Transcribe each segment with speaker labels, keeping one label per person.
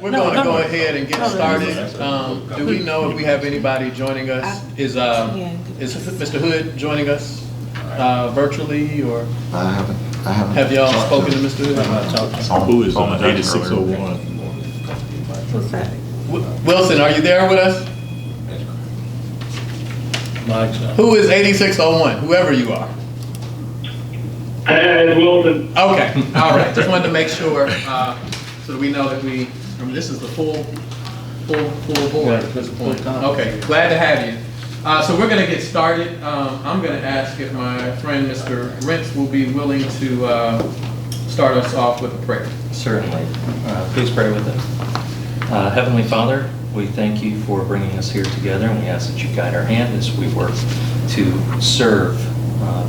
Speaker 1: We're going to go ahead and get started. Do we know if we have anybody joining us? Is Mr. Hood joining us virtually, or
Speaker 2: I haven't.
Speaker 1: have y'all spoken to Mr. Hood?
Speaker 3: Who is on 8601?
Speaker 4: What's that?
Speaker 1: Wilson, are you there with us? Who is 8601? Whoever you are.
Speaker 5: It's Wilson.
Speaker 1: Okay, all right. Just wanted to make sure so that we know that this is the full board at this point. Okay, glad to have you. So we're going to get started. I'm going to ask if my friend Mr. Rentz will be willing to start us off with a prayer.
Speaker 6: Certainly. Please pray with us. Heavenly Father, we thank you for bringing us here together, and we ask that you guide our hand as we work to serve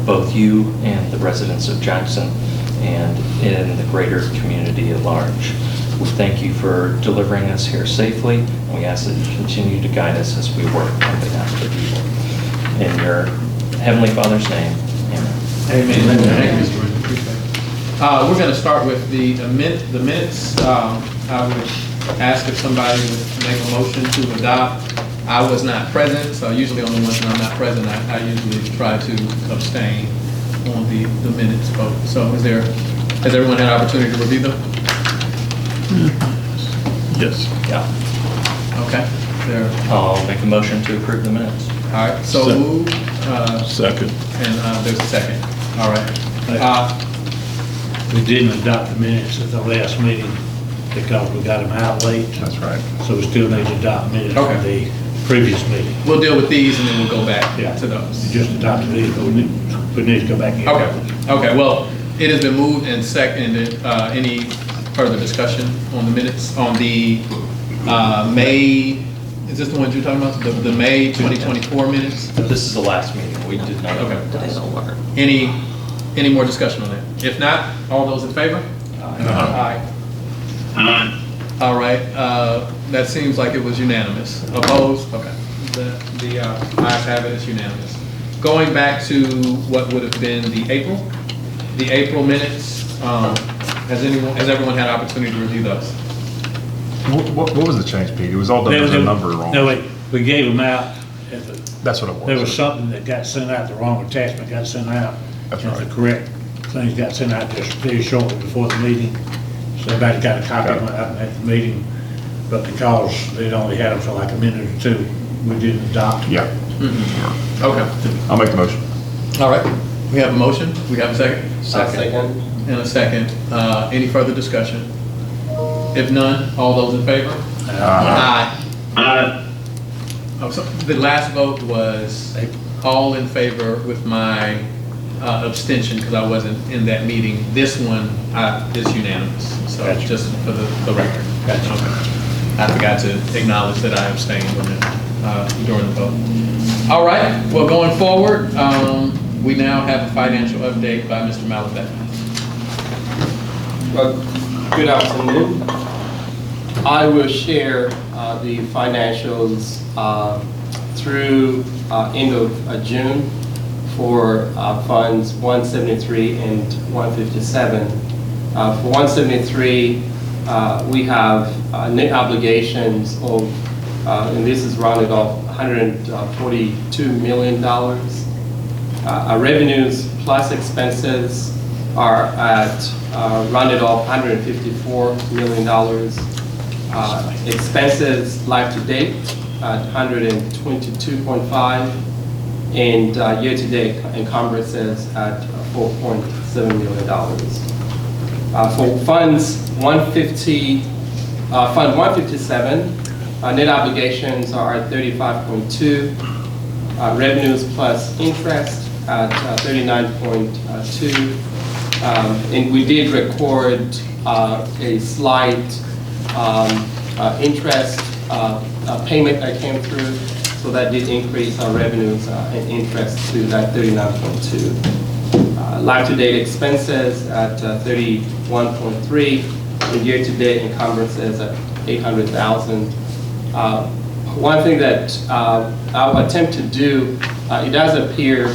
Speaker 6: both you and the residents of Jackson and in the greater community at large. We thank you for delivering us here safely, and we ask that you continue to guide us as we work on behalf of the people. In your Heavenly Father's name, amen.
Speaker 1: Amen. Thank you, Mr. Rentz. Appreciate it. We're going to start with the minutes. I would ask if somebody would make a motion to adopt. I was not present, so usually on the ones when I'm not present, I usually try to abstain on the minutes vote. So has everyone had an opportunity to review them?
Speaker 3: Yes.
Speaker 6: Yeah.
Speaker 1: Okay.
Speaker 6: I'll make a motion to approve the minutes.
Speaker 1: All right, so
Speaker 3: Second.
Speaker 1: moved.
Speaker 3: Second.
Speaker 1: And there's a second. All right.
Speaker 7: We didn't adopt the minutes at the last meeting because we got them out late.
Speaker 2: That's right.
Speaker 7: So we still need to adopt minutes from the previous meeting.
Speaker 1: We'll deal with these and then we'll go back to
Speaker 7: We
Speaker 1: those.
Speaker 7: just adopted these, but we need to go back in.
Speaker 1: Okay, well, it has been moved and seconded. Any further discussion on the minutes? On the May, is this the ones you're talking about? The May 2024 minutes?
Speaker 6: This is the last meeting. We did not.
Speaker 1: Okay. Any more discussion on that? If not, all those in favor? Aye. All right, that seems like it was unanimous. Opposed? Okay. The ayes have it, it's unanimous. Going back to what would have been the April minutes, has everyone had an opportunity to review those?
Speaker 2: What was the change, Pete? It was all done as a number wrong.
Speaker 7: No, wait, we gave them out.
Speaker 2: That's what it was.
Speaker 7: There was something that got sent out, the wrong attachment got sent out.
Speaker 2: That's
Speaker 7: and
Speaker 2: right.
Speaker 7: The correct things got sent out just very shortly before the meeting. So everybody got a copy of it at the meeting, but because they'd only had them for like a minute or two, we didn't adopt.
Speaker 2: Yeah.
Speaker 1: Okay.
Speaker 2: I'll make the motion.
Speaker 1: All right, we have a motion, we have a second?
Speaker 6: Second.
Speaker 1: And a second. Any further discussion? If none, all those in favor? Aye. Oh, so the last vote was all in favor with my abstention because I wasn't in that meeting. This one is unanimous, so
Speaker 7: Gotcha.
Speaker 1: just for the record.
Speaker 7: Gotcha.
Speaker 1: Okay. I forgot to acknowledge that I abstained during the vote. All right, well, going forward, we now have a financial update by Mr. Malavec.
Speaker 8: Well, good afternoon. I will share the financials through end of June for funds 173 and 157. For 173, we have net obligations of, and this is rounded off, $142 million. Our revenues plus expenses are at rounded off $154 million. Expenses life to date at 122.5, and year to date encumbrances at $4.7 million. For funds 150, fund 157, net obligations are at 35.2, revenues plus interest at 39.2. And we did record a slight interest payment that came through, so that did increase our revenues and interest to that 39.2. Life-to-date expenses at 31.3, and year-to-date encumbrances at 800,000. One thing that I'll attempt to do, it does appear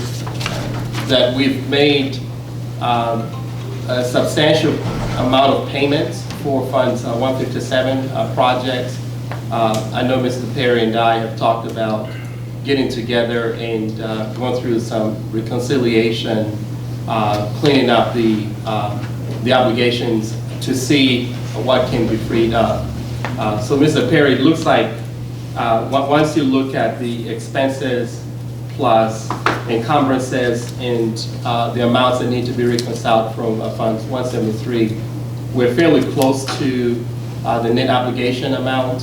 Speaker 8: that we've made a substantial amount of payments for funds 157 projects. I know Mr. Perry and I have talked about getting together and going through some reconciliation, cleaning up the obligations to see what can be freed up. So Mr. Perry, it looks like once you look at the expenses plus encumbrances and the amounts that need to be reconciled from funds 173, we're fairly close to the net obligation amount.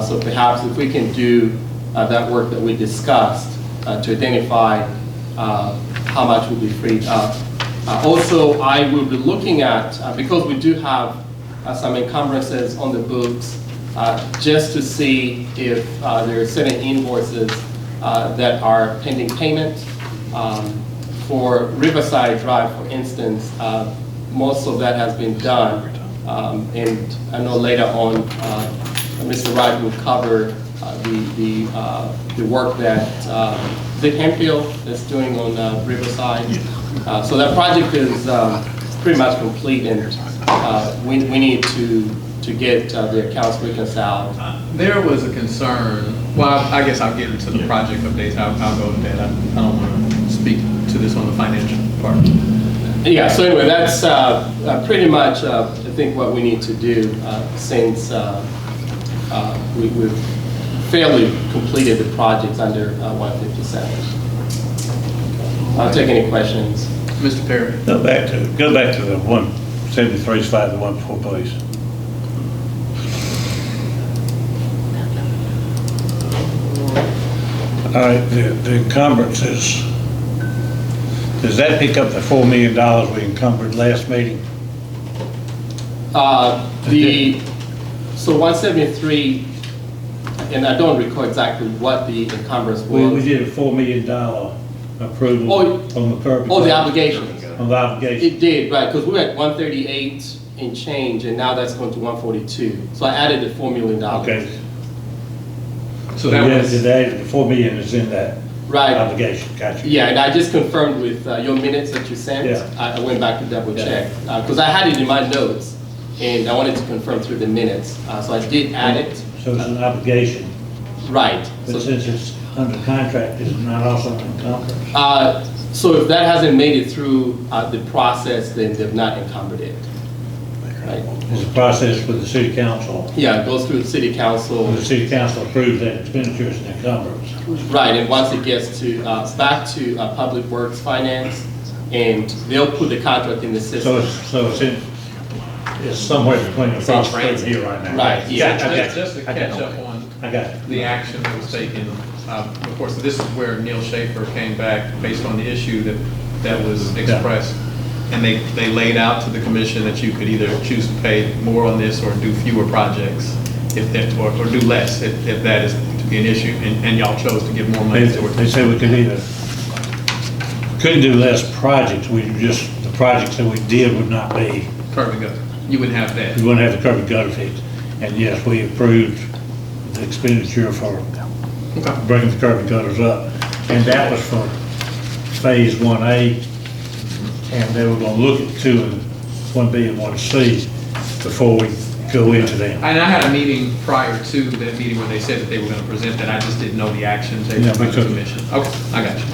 Speaker 8: So perhaps if we can do that work that we discussed to identify how much will be freed up. Also, I will be looking at, because we do have some encumbrances on the books, just to see if there are certain invoices that are pending payment. For Riverside Drive, for instance, most of that has been done. And I know later on, Mr. Wright will cover the work that Vic Hemphill is doing on Riverside. So that project is pretty much complete, and we need to get the accounts reconciled.
Speaker 1: There was a concern, well, I guess I'll get into the project updates. I'll go to that. I don't want to speak to this on the financial part.
Speaker 8: Yeah, so anyway, that's pretty much, I think, what we need to do since we've fairly completed the projects under 157. I'll take any questions.
Speaker 1: Mr. Perry?
Speaker 7: Go back to the 173 slide, the one before, please. All right, the encumbrances, does that pick up the $4 million we encumbered last meeting?
Speaker 8: So 173, and I don't recall exactly what the encumbrance was.
Speaker 7: We did a $4 million approval on the curb.
Speaker 8: Oh, the obligations.
Speaker 7: On the obligation.
Speaker 8: It did, right, because we were at 138 and change, and now that's going to 142. So I added the $4 million.
Speaker 7: Okay.
Speaker 1: So that was,
Speaker 7: Today, the $4 million is in that
Speaker 8: Right.
Speaker 7: obligation, gotcha.
Speaker 8: Yeah, and I just confirmed with your minutes that you sent.
Speaker 7: Yeah.
Speaker 8: I went back to double check, because I had it in my notes, and I wanted to confirm through the minutes. So I did add it.
Speaker 7: So it's an obligation,
Speaker 8: Right.
Speaker 7: but
Speaker 8: So,
Speaker 7: since it's under contract, is it not also an encumbrance?
Speaker 8: so if that hasn't made it through the process, then they've not encumbered it. Right.
Speaker 7: It's a process with the city council.
Speaker 8: Yeah, it goes through the city council.
Speaker 7: When the city council approves that expenditure as an encumbrance.
Speaker 8: Right, and once it gets to, back to Public Works Finance, and they'll put the contract in the system.
Speaker 7: It's somewhere between the process and here right now.
Speaker 8: Right, yeah.
Speaker 1: just to catch up on
Speaker 7: I got it.
Speaker 1: the action that was taken. Of course, this is where Neil Schaefer came back based on the issue that was expressed. And they laid out to the commission that you could either choose to pay more on this or do fewer projects, or do less if that is to be an issue, and y'all chose to give more money towards
Speaker 7: They
Speaker 1: it.
Speaker 7: said we couldn't do less projects, the projects that we did would not be,
Speaker 1: Curb and gutter. You wouldn't have that.
Speaker 7: we wouldn't have the curb and gutter fixed. And yes, we approved the expenditure for bringing the curb and gutters up. And that was for phase 1A, and they were gonna look at 2 and 1B and 1C before we go into them.
Speaker 1: And I had a meeting prior to that meeting where they said that they were going to present that. I just didn't know the action taken
Speaker 7: Yeah,
Speaker 1: by the
Speaker 7: because-
Speaker 1: commission. Okay, I got you.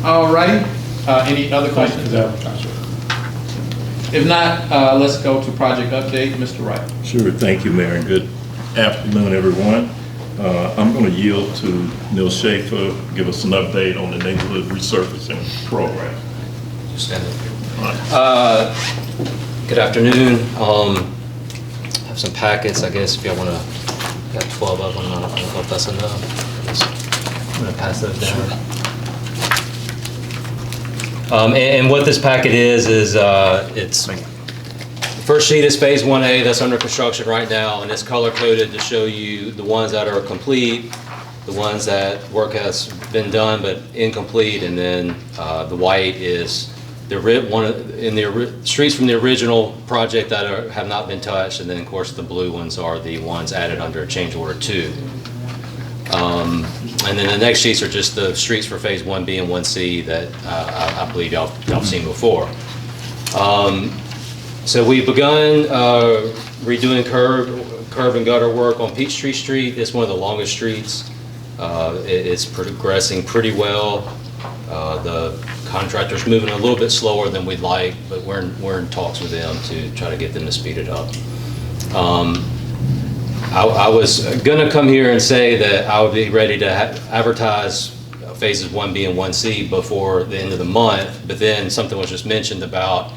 Speaker 1: All righty. Any other questions? If not, let's go to project update. Mr. Wright.
Speaker 3: Sure, thank you, Mayor, and good afternoon, everyone. I'm going to yield to Neil Schaefer, give us an update on the neighborhood resurfacing program.
Speaker 5: Stand up here. Good afternoon. Have some packets, I guess, if y'all want to, got 12 of them, I don't know if that's enough. I'm going to pass those down. And what this packet is it's, the first sheet is phase 1A that's under construction right now, and it's color coded to show you the ones that are complete, the ones that work has been done but incomplete, and then the white is the streets from the original project that have not been touched, and then of course the blue ones are the ones added under change order 2. And then the next sheets are just the streets for phase 1B and 1C that I believe y'all seen before. So we've begun redoing curb and gutter work on Peachtree Street. It's one of the longest streets. It's progressing pretty well. The contractor's moving a little bit slower than we'd like, but we're in talks with them to try to get them to speed it up. I was gonna come here and say that I would be ready to advertise phases 1B and 1C before the end of the month, but then something was just mentioned about,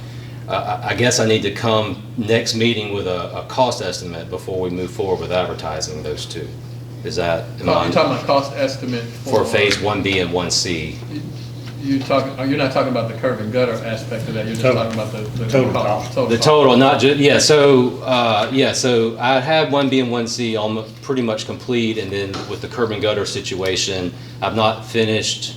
Speaker 5: I guess I need to come next meeting with a cost estimate before we move forward with advertising those two. Is that?
Speaker 1: You're talking about cost estimate
Speaker 5: For phase 1B and 1C.
Speaker 1: You're not talking about the curb and gutter aspect of that, you're just
Speaker 7: Total.
Speaker 1: talking about the
Speaker 7: Total
Speaker 1: cost.
Speaker 7: cost.
Speaker 5: The total, not just, yeah, so I had 1B and 1C almost pretty much complete, and then with the curb and gutter situation, I've not finished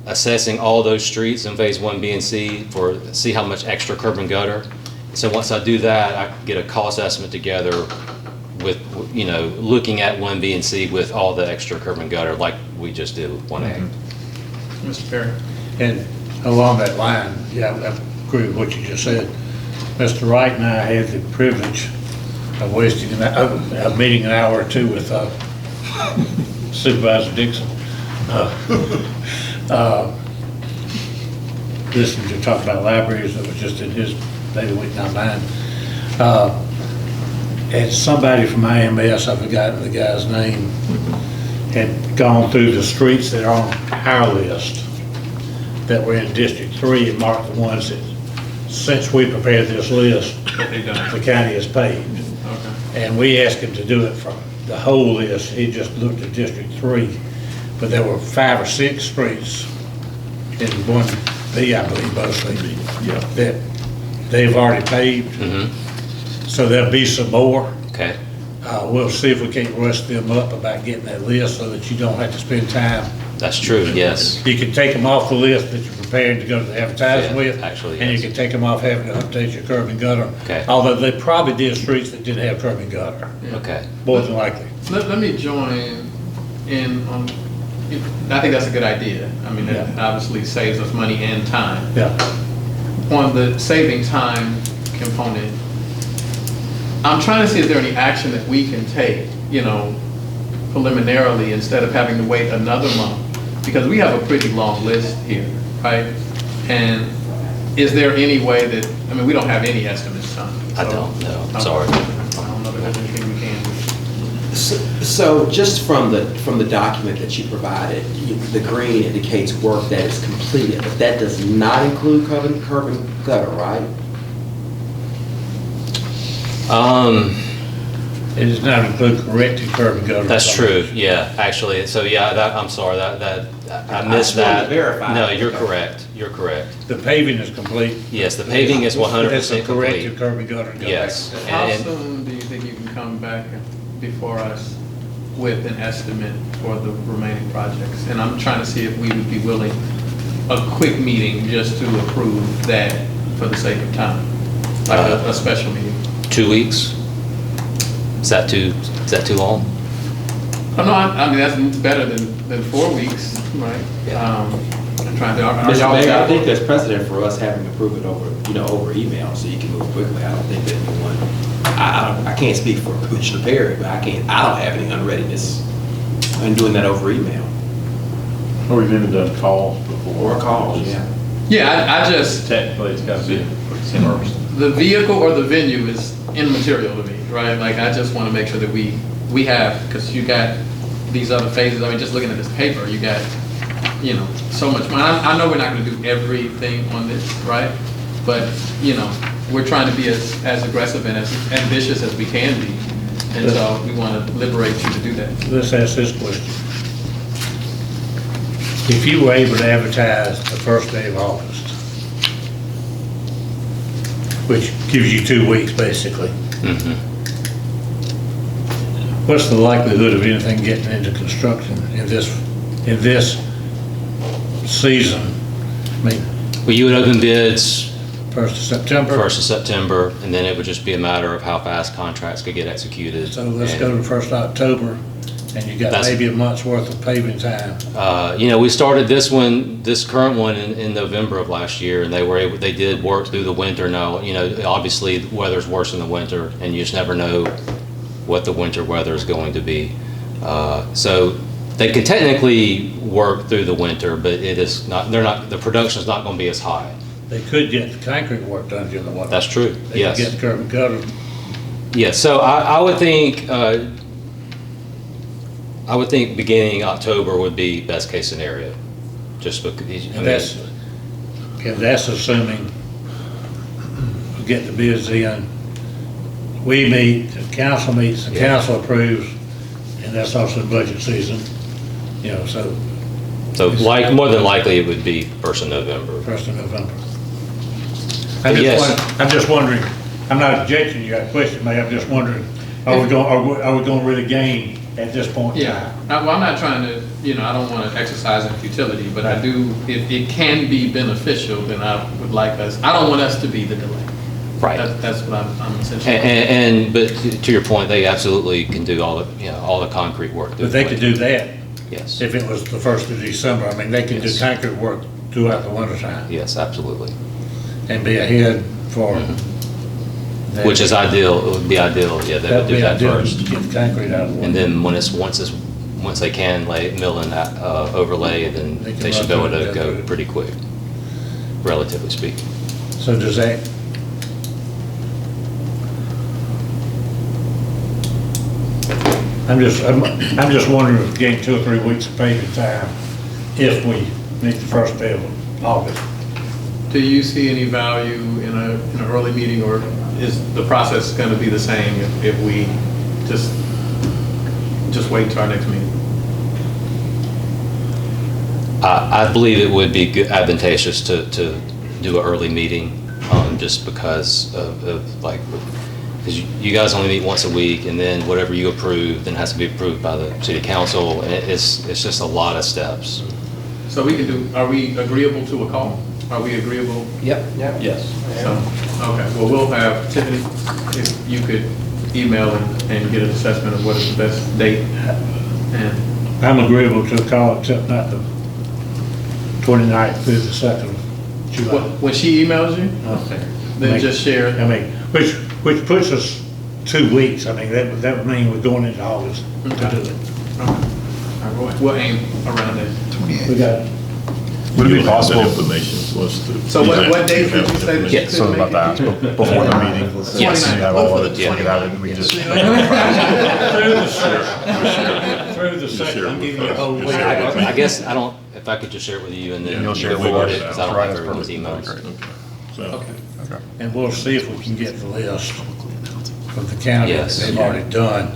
Speaker 5: assessing all those streets in phase 1B and C see how much extra curb and gutter. So once I do that, I can get a cost estimate together with, looking at 1B and C with all the extra curb and gutter like we just did with 1A.
Speaker 1: Mr. Perry?
Speaker 7: And along that line, yeah, I agree with what you just said. Mr. Wright and I had the privilege of wasting a meeting an hour or two with Supervisor Dixon. Listening to talk about libraries, that was just in his daily week, not mine. And somebody from IMS, I've forgotten the guy's name, had gone through the streets that are on our list that were in District 3 and marked the ones that, since we prepared this list, the county has paved.
Speaker 1: Okay.
Speaker 7: And we asked him to do it from the whole list. He just looked at District 3. But there were 5 or 6 streets in 1B, I believe, mostly, that they've already paved. So there'll be some more.
Speaker 5: Okay,
Speaker 7: We'll see if we can't rush them up about getting that list so that you don't have to spend time.
Speaker 5: that's true, yes.
Speaker 7: You can take them off the list that you're preparing to go to the advertising
Speaker 5: Yeah,
Speaker 7: with.
Speaker 5: actually,
Speaker 7: And you
Speaker 5: yes.
Speaker 7: can take them off having to update your curb and gutter.
Speaker 5: Okay.
Speaker 7: Although they probably did streets that didn't have curb and gutter,
Speaker 5: Okay,
Speaker 7: more than likely.
Speaker 1: Let me join in on, I think that's a good idea. I mean, it
Speaker 7: Yeah.
Speaker 1: obviously saves us money and time.
Speaker 7: Yeah.
Speaker 1: On the saving time component, I'm trying to see if there any action that we can take, preliminarily, instead of having to wait another month, because we have a pretty long list here, right? And is there any way that, we don't have any estimates done.
Speaker 5: I don't know, I'm sorry.
Speaker 1: I don't know if there's anything we can do.
Speaker 9: So just from the document that you provided, the green indicates work that is completed, but that does not include curb and gutter, right?
Speaker 7: It does not include corrected curb and gutter.
Speaker 5: That's true, yeah, actually, so yeah, I'm sorry, I missed
Speaker 9: just wanted
Speaker 5: that.
Speaker 9: to verify.
Speaker 5: No, you're correct.
Speaker 7: The paving is complete.
Speaker 5: Yes, the paving is 100%
Speaker 7: That's a corrected
Speaker 5: complete.
Speaker 7: curb and gutter.
Speaker 5: Yes.
Speaker 1: How
Speaker 5: And-
Speaker 1: soon do you think you can come back before us with an estimate for the remaining projects? And I'm trying to see if we would be willing, a quick meeting just to approve that for the sake of time, like a special meeting.
Speaker 5: 2 weeks? Is that too long?
Speaker 1: Oh, no, I mean, that's better than 4 weeks, right?
Speaker 5: Yeah.
Speaker 1: I'm trying to, are
Speaker 9: Mr.
Speaker 1: y'all-
Speaker 9: Mayor, I think there's precedent for us having to approve it over email, so you can move quickly. I don't think that anyone, I can't speak for Commissioner Perry, but I don't have any unreadiness in doing that over email.
Speaker 3: Or we've even done calls before.
Speaker 9: Or calls, yeah.
Speaker 1: Yeah, I just,
Speaker 3: Technically, it's got to be first.
Speaker 1: the vehicle or the venue is immaterial to me, right? Like, I just want to make sure that we have, because you got these other phases, just looking at this paper, you got, so much money. I know we're not going to do everything on this, right? But, we're trying to be as aggressive and as ambitious as we can be. And so we want to liberate you to do that.
Speaker 7: Let's ask this question. If you were able to advertise the first day of August, which gives you 2 weeks basically, what's the likelihood of anything getting into construction in this season?
Speaker 5: Well, you would open bids
Speaker 7: 1st of September?
Speaker 5: 1st of September, and then it would just be a matter of how fast contracts could get executed.
Speaker 7: So let's go to 1st of October And you got
Speaker 5: That's-
Speaker 7: maybe a month's worth of paving time.
Speaker 5: You know, we started this current one in November of last year, and they did work through the winter. Now, you know, obviously, the weather's worse in the winter, and you just never know what the winter weather is going to be. So they can technically work through the winter, but it is not, the production's not gonna be as high.
Speaker 7: They could get the concrete work done during the winter.
Speaker 5: That's true,
Speaker 7: They
Speaker 5: yes.
Speaker 7: could get the curb and gutter.
Speaker 5: Yeah, so I would think, beginning October would be best case scenario, just because.
Speaker 7: And that's assuming we get the bids in. We meet, the council meets, the
Speaker 5: Yeah.
Speaker 7: council approves, and that's also budget season, you know, so
Speaker 5: So like, more than likely, it would be first of November.
Speaker 7: first of November.
Speaker 5: Yes.
Speaker 7: I'm just wondering, I'm not objecting, you got a question, Mayor, I'm just wondering, are we going to really gain at this point? in
Speaker 1: Yeah,
Speaker 7: time?
Speaker 1: well, I'm not trying to, you know, I don't want to exercise in futility, but I do, if it can be beneficial, then I would like us, I don't want us to be the delay.
Speaker 5: Right.
Speaker 1: That's what I'm essentially.
Speaker 5: But to your point, they absolutely can do all the concrete work. through
Speaker 7: But they
Speaker 5: the
Speaker 7: could
Speaker 5: winter.
Speaker 7: do that
Speaker 5: Yes,
Speaker 7: if it was the first of December. I mean, they could do
Speaker 5: Yes.
Speaker 7: concrete work throughout the wintertime
Speaker 5: yes, absolutely.
Speaker 7: and be ahead for.
Speaker 5: Mm-hmm. Which is ideal, it would be ideal, yeah, they would
Speaker 7: That'd
Speaker 5: do
Speaker 7: be
Speaker 5: that
Speaker 7: ideal,
Speaker 5: first.
Speaker 7: get the concrete out of the way.
Speaker 5: And then once they can mill in that overlay, then
Speaker 7: They can
Speaker 5: they should be able
Speaker 7: run through
Speaker 5: to
Speaker 7: it,
Speaker 5: go
Speaker 7: go through.
Speaker 5: pretty quick, relatively speaking.
Speaker 7: So does that, I'm just wondering if we gain 2 or 3 weeks of paving time if we meet the first day of August.
Speaker 1: Do you see any value in an early meeting, or is the process going to be the same if we just wait till our next meeting?
Speaker 5: I believe it would be advantageous to do an early meeting, just because of like, because you guys only meet once a week, and then whatever you approve then has to be approved by the city council, and it's just a lot of steps.
Speaker 1: So we can do, are we agreeable to a call? Are we agreeable?
Speaker 6: Yes.
Speaker 1: So, okay, well, we'll have Tiffany, if you could email and get an assessment of what is the best date. And
Speaker 7: I'm agreeable to a call except not the 29th through the 2nd of July.
Speaker 1: when she emails you,
Speaker 7: Okay.
Speaker 1: then just share.
Speaker 7: I mean, which puts us 2 weeks. I mean, that would mean we're going into August to do it.
Speaker 1: Okay. All right, we'll aim around that.
Speaker 7: We got,
Speaker 2: Would it be
Speaker 3: You'll have that
Speaker 2: possible,
Speaker 3: information for us to.
Speaker 1: So what date did you say that you
Speaker 5: Yeah,
Speaker 2: so about that, before the meeting?
Speaker 5: Yes.
Speaker 2: You have all of it,
Speaker 5: Yeah.
Speaker 2: we could have it, we could just.
Speaker 7: through the second, I'm giving you a whole week.
Speaker 5: I guess, if I could just share it with you, and then
Speaker 2: You'll share it with
Speaker 5: forward
Speaker 2: us.
Speaker 5: it, because I don't
Speaker 2: Right,
Speaker 5: have
Speaker 2: that's
Speaker 5: everyone's
Speaker 2: perfect.
Speaker 5: emails.
Speaker 3: Okay. So,
Speaker 1: Okay.
Speaker 7: And we'll see if we can get the list from the county that
Speaker 5: Yes.
Speaker 7: they've already done,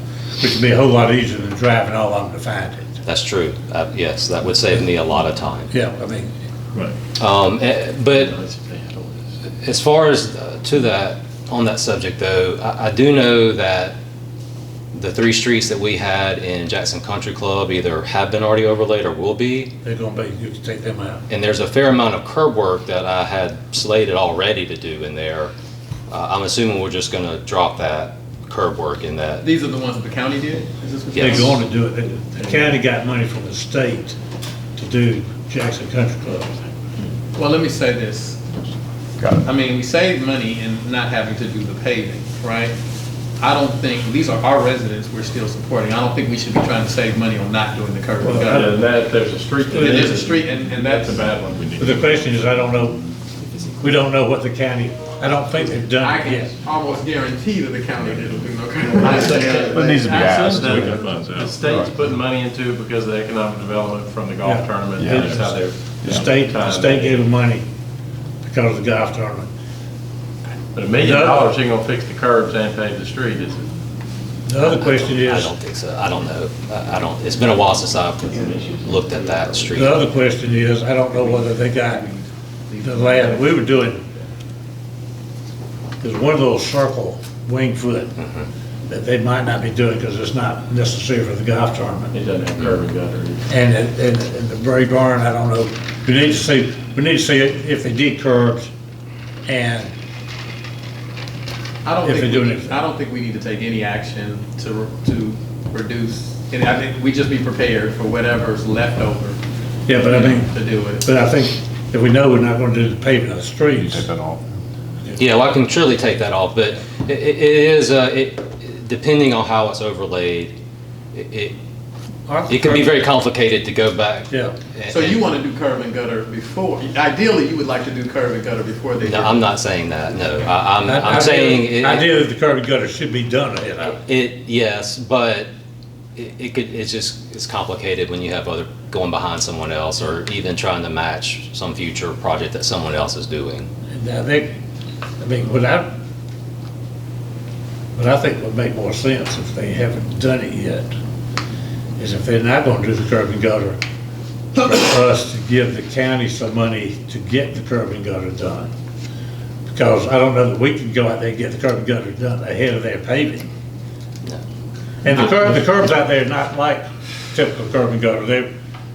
Speaker 7: which would be a whole lot easier than driving all of them to find it.
Speaker 5: That's true. Yes, that would save me a lot of time.
Speaker 7: Yeah, I mean,
Speaker 3: right.
Speaker 5: But as far as on that subject though, I do know that the 3 streets that we had in Jackson Country Club either have been already overlaid or will be.
Speaker 7: they're gonna be, you can take them out.
Speaker 5: And there's a fair amount of curb work that I had slated already to do in there. I'm assuming we're just gonna drop that curb work in that.
Speaker 1: These are the ones that the county did? Is this what you're
Speaker 5: Yes.
Speaker 7: They're
Speaker 1: saying?
Speaker 7: going to do it. The county got money from the state to do Jackson Country Club.
Speaker 1: Well, let me say this.
Speaker 2: Got it.
Speaker 1: I mean, we saved money in not having to do the paving, right? I don't think, these are our residents we're still supporting. I don't think we should be trying to save money on not doing the curb and
Speaker 7: Well,
Speaker 1: gutter.
Speaker 10: And that, there's a street.
Speaker 1: And there's a street, and that's
Speaker 10: That's a bad one.
Speaker 7: But the question is, I don't know, we don't know what the county, I don't think they've
Speaker 1: I
Speaker 7: done it
Speaker 1: can
Speaker 7: yet.
Speaker 1: almost guarantee that the county didn't do no curb.
Speaker 2: But it needs to be asked.
Speaker 10: The
Speaker 3: We can find out.
Speaker 10: the state's putting money into it because of the economic development from the golf
Speaker 7: Yeah.
Speaker 10: tournament.
Speaker 2: Yeah.
Speaker 10: That's how they're.
Speaker 7: The state gave them money because of the golf tournament.
Speaker 10: But $1 million ain't gonna fix the curbs and pave the street, is it?
Speaker 7: The other question
Speaker 5: I
Speaker 7: is,
Speaker 5: don't think so. I don't know. I don't, it's been a while since I've looked at that street.
Speaker 7: the other question is, I don't know whether they got the land, we were doing, there's one of those circle wing foot that they might not be doing because it's not necessary for the golf tournament.
Speaker 10: It doesn't have curb and gutter.
Speaker 7: And the Bray Barn, I don't know, we need to see if they did curbs and
Speaker 1: I don't
Speaker 7: If
Speaker 1: think,
Speaker 7: they do anything.
Speaker 1: I don't think we need to take any action to reduce, and I think we just be prepared for whatever's left over
Speaker 7: Yeah, but I mean,
Speaker 1: to do it.
Speaker 7: but I think if we know we're not gonna do the paving of the
Speaker 2: You
Speaker 7: streets,
Speaker 2: take that off.
Speaker 5: Yeah, well, I can surely take that off, but it is, depending on how it's overlaid, it can be very complicated to go back.
Speaker 7: yeah.
Speaker 1: So you want to do curb and gutter before, ideally, you would like to do curb and gutter before they.
Speaker 5: No, I'm not saying that, no. I'm saying.
Speaker 7: Ideally, the curb and gutter should be done ahead of it.
Speaker 5: Yes, but it's complicated when you have other, going behind someone else, or even trying to match some future project that someone else is doing.
Speaker 7: And I mean, what I think would make more sense if they haven't done it yet, is if they're not gonna do the curb and gutter, for us to give the county some money to get the curb and gutter done. Because I don't know that we can go out there and get the curb and gutter done ahead of their paving.
Speaker 5: No.
Speaker 7: And the curbs out there are not like typical curb and gutter, they're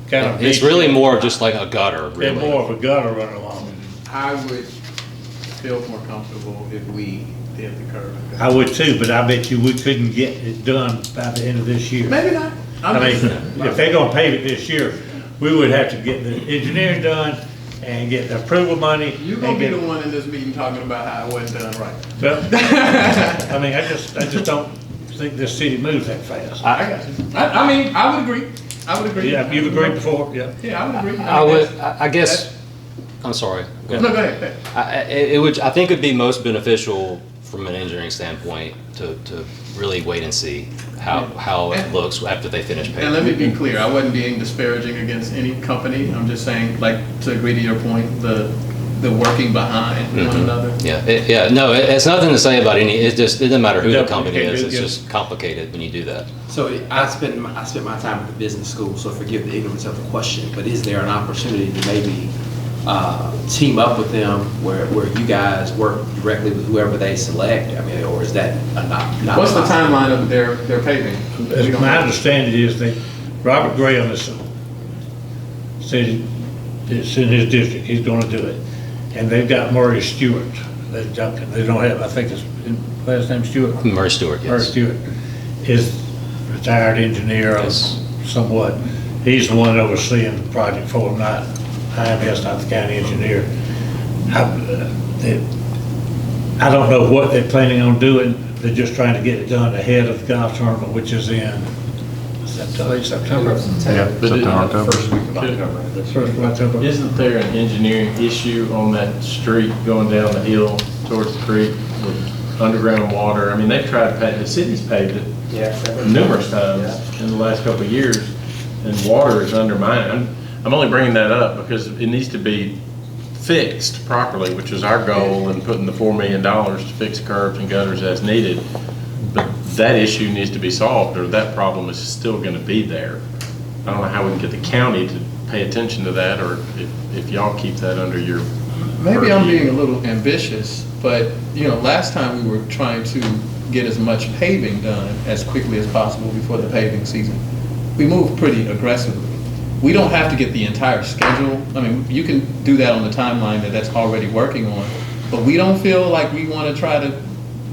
Speaker 7: kind of.
Speaker 5: It's really more of just like a gutter,
Speaker 7: They're
Speaker 5: really.
Speaker 7: more of a gutter running along.
Speaker 1: I would feel more comfortable if we did the curb and gutter.
Speaker 7: I would too, but I bet you we couldn't get it done by the end of this year.
Speaker 1: Maybe not.
Speaker 7: I mean, if they're gonna pave it this year, we would have to get the engineering done and get the approval money.
Speaker 1: You're gonna
Speaker 7: and
Speaker 1: be
Speaker 7: get-
Speaker 1: the one in this meeting talking about how it wasn't done right.
Speaker 7: Well, I mean, I just don't think this city moves that fast.
Speaker 1: I got you. I mean, I would agree. I would agree.
Speaker 7: Yeah, you've agreed before, yeah.
Speaker 1: Yeah, I would agree.
Speaker 5: I
Speaker 1: mean,
Speaker 5: would,
Speaker 1: that's-
Speaker 5: I guess, I'm sorry. Go
Speaker 1: No,
Speaker 5: ahead.
Speaker 1: go ahead.
Speaker 5: It would, I think it'd be most beneficial from an engineering standpoint to really wait and see how it looks after they finish
Speaker 1: And let
Speaker 5: paving.
Speaker 1: me be clear, I wasn't being disparaging against any company. I'm just saying, like, to agree to your point, the working behind one another.
Speaker 5: Yeah, no, it's nothing to say about any, it doesn't matter who the
Speaker 7: Definitely
Speaker 5: company
Speaker 7: can't
Speaker 5: is,
Speaker 7: do-
Speaker 5: it's
Speaker 7: yeah.
Speaker 5: just complicated when you do that.
Speaker 9: So I spent my time at the business school, so forgive the ignorance of the question, but is there an opportunity to maybe team up with them where you guys work directly with whoever they select? I mean, or is that not?
Speaker 1: What's the timeline of their paving?
Speaker 7: As my understanding is that Robert Graham is, said it's in his district, he's gonna do it. And they've got Murray Stewart, they don't have, I think his last name Stewart?
Speaker 5: Murray Stewart,
Speaker 7: Murray
Speaker 5: yes.
Speaker 7: Stewart is retired engineer
Speaker 5: Yes.
Speaker 7: somewhat. He's the one overseeing the project for him, not IMS, not the county engineer. I don't know what they're planning on doing. They're just trying to get it done ahead of the golf tournament, which is in September.
Speaker 2: Yeah, September, October.
Speaker 10: First week of
Speaker 7: First of October.
Speaker 10: Isn't there an engineering issue on that street going down the hill towards the creek with underground water? I mean, they've tried to pave, the city's paved it numerous times in the last couple of years, and water is undermining. I'm only bringing that up because it needs to be fixed properly, which is our goal in putting the $4 million to fix curbs and gutters as needed. But that issue needs to be solved, or that problem is still gonna be there. I don't know how we can get the county to pay attention to that, or if y'all keep that under your.
Speaker 1: Maybe I'm
Speaker 10: purview.
Speaker 1: being a little ambitious, but, last time we were trying to get as much paving done as quickly as possible before the paving season. We moved pretty aggressively. We don't have to get the entire schedule. I mean, you can do that on the timeline that's already working on, but we don't feel like we want to try to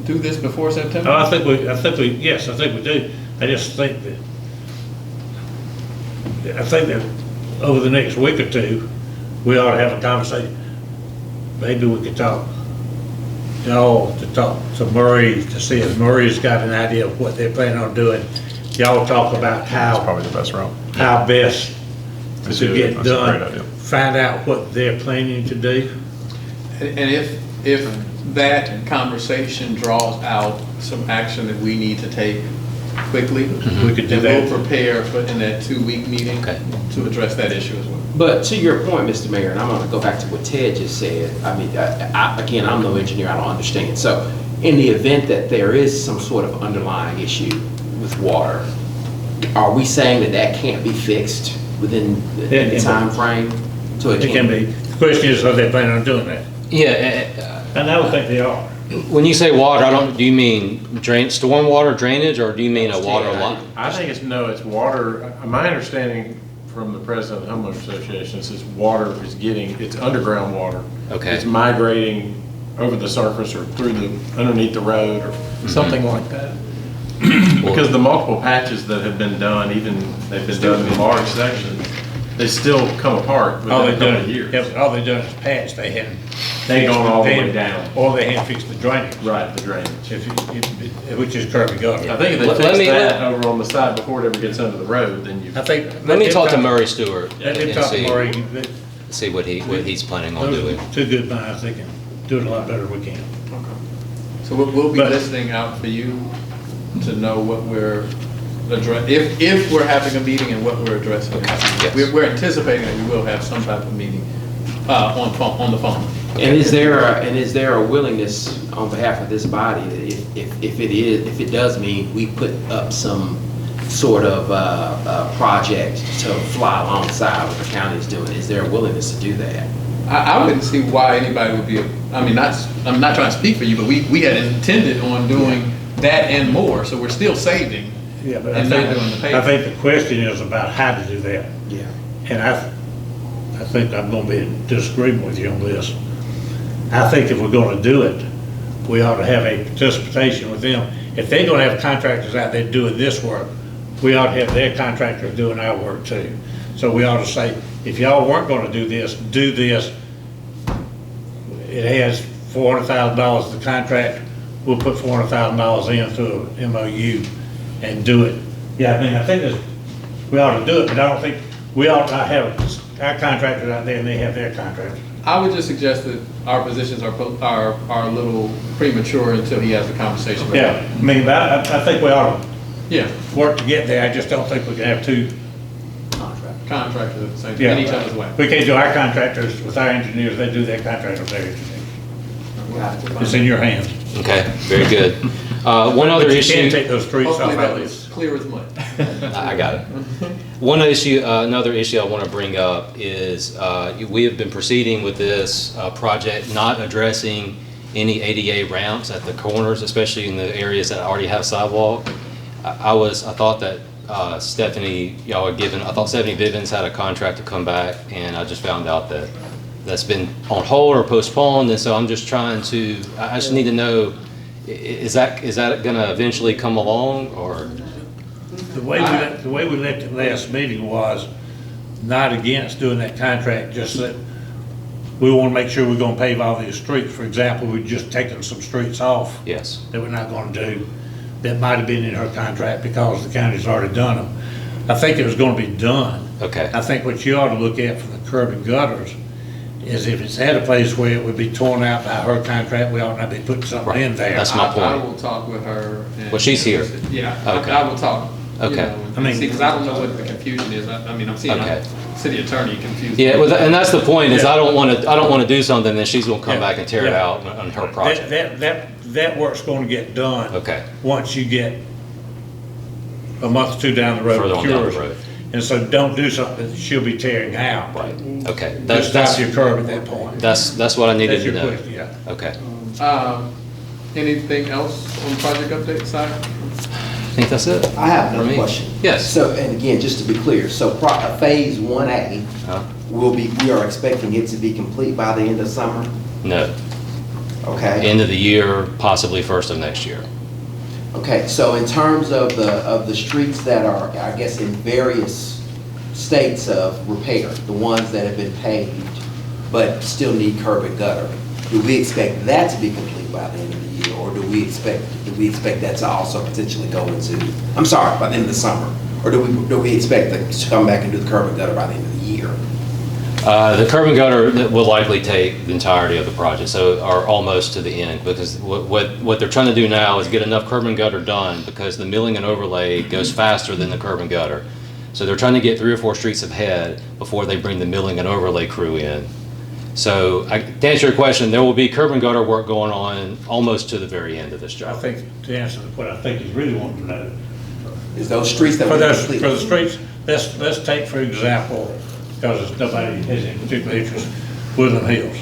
Speaker 1: do this before September?
Speaker 7: Oh, I think we do. I just think that over the next week or two, we ought to have a conversation. Maybe we could talk to Murray to see if Murray's got an idea of what they're planning on doing. Y'all talk about
Speaker 2: That's
Speaker 7: how
Speaker 2: probably the best route.
Speaker 7: best to
Speaker 2: do it.
Speaker 7: get
Speaker 2: That's a great
Speaker 7: done.
Speaker 2: idea.
Speaker 7: Find out what they're planning to do.
Speaker 1: And if that conversation draws out some action that we need to take quickly,
Speaker 7: We could do
Speaker 1: then
Speaker 7: that.
Speaker 1: we'll prepare in that 2-week meeting
Speaker 5: Okay.
Speaker 1: to address that issue as well.
Speaker 9: But to your point, Mr. Mayor, and I'm going to go back to what Ted just said. I mean, again, I'm no engineer, I don't understand. So in the event that there is some sort of underlying issue with water, are we saying that can't be fixed within the time frame? So
Speaker 7: It can be. The question is, are they planning on doing that?
Speaker 5: Yeah,
Speaker 7: And I would think they are.
Speaker 5: when you say water, do you mean stormwater drainage, or do you mean a water line?
Speaker 10: I think it's water. My understanding from the president of the homeowners association is this water is it's underground water.
Speaker 5: Okay.
Speaker 10: It's migrating over the surface or underneath the road or something like that. Because the multiple patches that have been done, even they've been done in large sections, they still come apart
Speaker 7: All
Speaker 10: within
Speaker 7: they
Speaker 10: a couple
Speaker 7: done,
Speaker 10: of years.
Speaker 7: yeah, all they done is patch, they hadn't.
Speaker 10: They gone all the way
Speaker 7: fixed
Speaker 10: down.
Speaker 7: Or they hadn't fixed the drainage,
Speaker 10: Right, the drainage.
Speaker 7: which is curb and gutter.
Speaker 10: I think if they
Speaker 5: Let
Speaker 10: fix
Speaker 5: me-
Speaker 10: that over on the side before it ever gets under the road, then you.
Speaker 7: I think.
Speaker 5: Let me talk to Murray Stewart
Speaker 7: Let him
Speaker 5: and
Speaker 7: talk to
Speaker 5: see,
Speaker 7: Murray.
Speaker 5: see what he's planning on
Speaker 7: Those
Speaker 5: doing.
Speaker 7: are two good minds, they can do it a lot better than we can.
Speaker 1: So we'll be
Speaker 7: But-
Speaker 1: listening out for you to know what we're if we're having a meeting and what we're addressing.
Speaker 5: Yes.
Speaker 1: We're anticipating that we will have some type of meeting, on the phone.
Speaker 9: And is there a willingness on behalf of this body, that if it does mean we put up some sort of project to fly alongside what the county is doing, is there a willingness to do that?
Speaker 1: I wouldn't see why anybody would be, I'm not trying to speak for you, but we had intended on doing that and more, so we're still saving.
Speaker 7: Yeah, but
Speaker 1: And not doing the
Speaker 7: I
Speaker 1: paving.
Speaker 7: think the question is about how to do that.
Speaker 9: Yeah.
Speaker 7: And I think I'm gonna be in disagreement with you on this. I think if we're gonna do it, we ought to have a participation with them. If they're gonna have contractors out there doing this work, we ought to have their contractors doing our work too. So we ought to say, if y'all weren't gonna do this, do this. It has $400,000 the contract, we'll put $400,000 into a MOU and do it. Yeah, I mean, I think we ought to do it, but I don't think, we ought to have our contractors out there and they have their contractors.
Speaker 1: I would just suggest that our positions are a little premature until he has a conversation with
Speaker 7: Yeah,
Speaker 1: them.
Speaker 7: I mean, but I think we ought
Speaker 1: Yeah,
Speaker 7: to work to get there, I just don't think we can have two.
Speaker 1: contractors at the same time,
Speaker 7: Yeah,
Speaker 1: in each other's way.
Speaker 7: we can't do our contractors with our engineers, they do their contract with their engineers. It's in your hands.
Speaker 5: Okay, very good. One other
Speaker 7: But you
Speaker 5: issue.
Speaker 7: can take those streets off
Speaker 1: Hopefully
Speaker 7: our
Speaker 1: that
Speaker 7: list.
Speaker 1: was clear as mud.
Speaker 5: I got it. One issue, another issue I want to bring up is we have been proceeding with this project, not addressing any ADA ramps at the corners, especially in the areas that already have sidewalk. I thought that Stephanie, y'all had given, I thought Stephanie Vivens had a contract to come back, and I just found out that that's been on hold or postponed, and so I'm just trying to, I just need to know, is that gonna eventually come along, or?
Speaker 7: The way we left it last meeting was not against doing that contract, just that we want to make sure we're going to pave all these streets. For example, we've just taken some streets off
Speaker 5: Yes.
Speaker 7: that we're not going to do, that might have been in her contract because the county's already done them. I think it was going to be done.
Speaker 5: Okay.
Speaker 7: I think what you ought to look at for the curb and gutters is if it's at a place where it would be torn out by her contract, we ought not be putting something
Speaker 5: Right.
Speaker 7: in there.
Speaker 5: That's my point.
Speaker 1: I will talk with her. And-
Speaker 5: Well, she's here.
Speaker 1: Yeah,
Speaker 5: Okay.
Speaker 1: I will talk. you
Speaker 5: Okay.
Speaker 1: know,
Speaker 7: I mean-
Speaker 1: see, because I don't know what the confusion is. I mean, I'm seeing
Speaker 5: Okay.
Speaker 1: a city attorney confused.
Speaker 5: Yeah, well, and that's the point, is
Speaker 7: Yeah.
Speaker 5: I don't want to do something, then she's gonna come
Speaker 7: Yeah.
Speaker 5: back and tear it
Speaker 7: Yeah.
Speaker 5: out on her project.
Speaker 7: That work's going to get done.
Speaker 5: Okay.
Speaker 7: Once you get a month or two down the road.
Speaker 5: Further on down the
Speaker 7: cures.
Speaker 5: road.
Speaker 7: And so don't do something that she'll be tearing out.
Speaker 5: Right, okay.
Speaker 7: Just stop your curb at that point.
Speaker 5: That's what I needed
Speaker 7: That's
Speaker 5: to
Speaker 7: your
Speaker 5: know.
Speaker 7: question, yeah.
Speaker 5: Okay.
Speaker 1: Anything else on the project update side?
Speaker 5: I think that's it.
Speaker 11: I have
Speaker 5: For
Speaker 11: another
Speaker 5: me.
Speaker 11: question.
Speaker 5: Yes.
Speaker 11: So, and again, just to be clear, so phase 1A
Speaker 5: Huh?
Speaker 11: we are expecting it to be complete by the end of summer,
Speaker 5: No,
Speaker 11: okay?
Speaker 5: end of the year, possibly first of next year.
Speaker 11: Okay, so in terms of the streets that are, I guess, in various states of repair, the ones that have been paved but still need curb and gutter, do we expect that to be complete by the end of the year, or do we expect that to also potentially go into, I'm sorry, by the end of the summer? Or do we expect to come back and do the curb and gutter by the end of the year?
Speaker 5: The curb and gutter that will likely take the entirety of the project, so are almost to the end, because what they're trying to do now is get enough curb and gutter done, because the milling and overlay goes faster than the curb and gutter. So they're trying to get 3 or 4 streets ahead before they bring the milling and overlay crew in. So to answer your question, there will be curb and gutter work going on almost to the very end of this
Speaker 7: I
Speaker 5: job.
Speaker 7: think, to answer what I think he's really wanting to know.
Speaker 11: Is those streets that
Speaker 7: For
Speaker 11: we
Speaker 7: the
Speaker 11: completely?
Speaker 7: streets, let's take, for example, because nobody has any particular interest, Woodland Hills,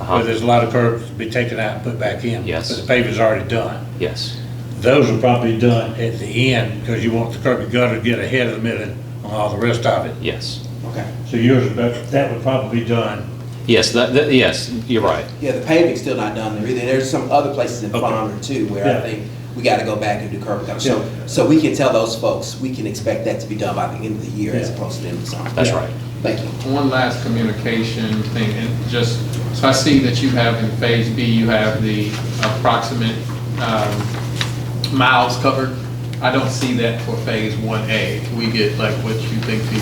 Speaker 5: Uh-huh.
Speaker 7: where there's a lot of curbs to be taken out and put back in.
Speaker 5: Yes.
Speaker 7: But the paving's already done.
Speaker 5: Yes,
Speaker 7: Those will probably be done at the end, because you want the curb and gutter to get ahead of the milling on all the rest of it.
Speaker 5: yes.
Speaker 11: Okay.
Speaker 7: So yours, that would probably be done.
Speaker 5: Yes, yes, you're right.
Speaker 11: Yeah, the paving's still not done there either. There's some other places in
Speaker 7: Okay.
Speaker 11: Fonder too, where
Speaker 7: Yeah.
Speaker 11: I think we gotta go back and do curb and gutter. So we can tell those folks, we can expect that to be done by the end of the year as opposed to the end of the summer.
Speaker 5: That's right.
Speaker 11: Thank you.
Speaker 1: One last communication thing, and just, so I see that you have in Phase B, you have the approximate miles covered. I don't see that for Phase 1A. Can we get like what you think the,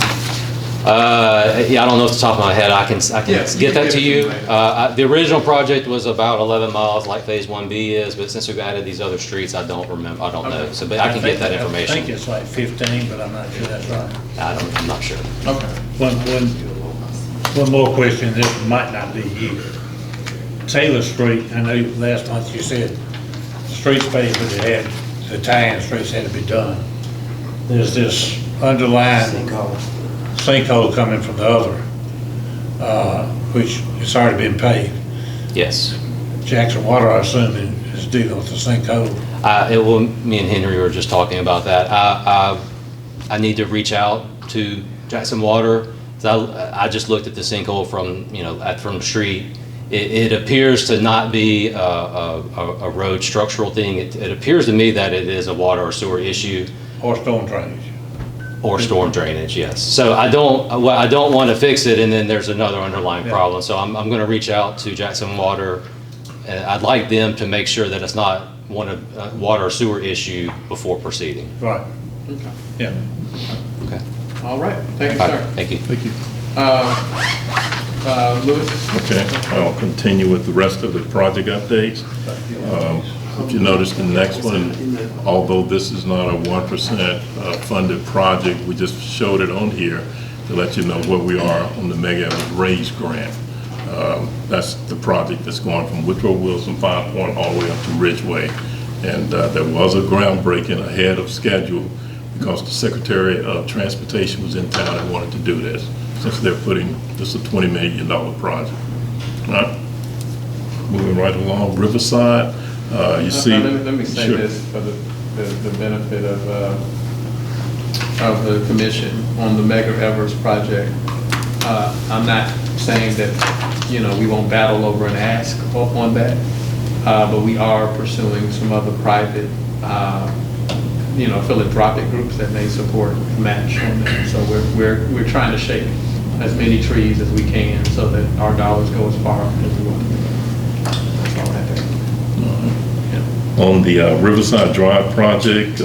Speaker 5: Yeah, I don't know off the top of my head. I can
Speaker 1: Yeah,
Speaker 5: get that
Speaker 1: you
Speaker 5: to
Speaker 1: can
Speaker 5: you.
Speaker 1: get it to me.
Speaker 5: The original project was about 11 miles like Phase 1B is, but since we've added these other streets, I don't remember, I don't know. So, but I can get that
Speaker 7: I think
Speaker 5: information.
Speaker 7: it's like 15, but I'm not sure that's right.
Speaker 5: I'm not sure.
Speaker 1: okay.
Speaker 7: One more question, this might not be you. Taylor Street, I know last month you said the streets paved, but it had, the tie-in streets had to be done. There's this underlying sinkhole coming from the other, which it's already been paved.
Speaker 5: Yes.
Speaker 7: Jackson Water, I assume, is dealing with the sinkhole.
Speaker 5: Me and Henry were just talking about that. I need to reach out to Jackson Water. I just looked at the sinkhole from, from the street. It appears to not be a road structural thing. It appears to me that it is a water or sewer issue.
Speaker 7: Or storm drainage.
Speaker 5: Or storm drainage, yes. So I don't want to fix it and then there's another underlying problem. So I'm going to reach out to Jackson Water. And I'd like them to make sure that it's not water or sewer issue before proceeding.
Speaker 7: Right.
Speaker 1: Okay.
Speaker 7: Yeah.
Speaker 5: Okay.
Speaker 1: All right, thank you,
Speaker 5: All
Speaker 1: sir.
Speaker 5: right, thank you.
Speaker 3: Thank you.
Speaker 1: Lewis?
Speaker 3: Okay, I'll continue with the rest of the project updates. If you notice the next one, although this is not a 1% funded project, we just showed it on here to let you know where we are on the Mega Evans Raise Grant. That's the project that's going from Woodrow Wilson 5 Point all the way up to Ridgeway. And there was a groundbreaking ahead of schedule because the Secretary of Transportation was in town and wanted to do this, since they're putting, this is a $20 million project. All right, moving right along, Riverside, you see.
Speaker 1: Let me say
Speaker 3: Sure.
Speaker 1: this for the benefit of the commission on the Mega Evers project. I'm not saying that, we won't battle over an ask on that, but we are pursuing some other private, philanthropic groups that may support match on that. So we're trying to shake as many trees as we can so that our dollars go as far as we want. That's all I have to add.
Speaker 3: On the Riverside Drive project,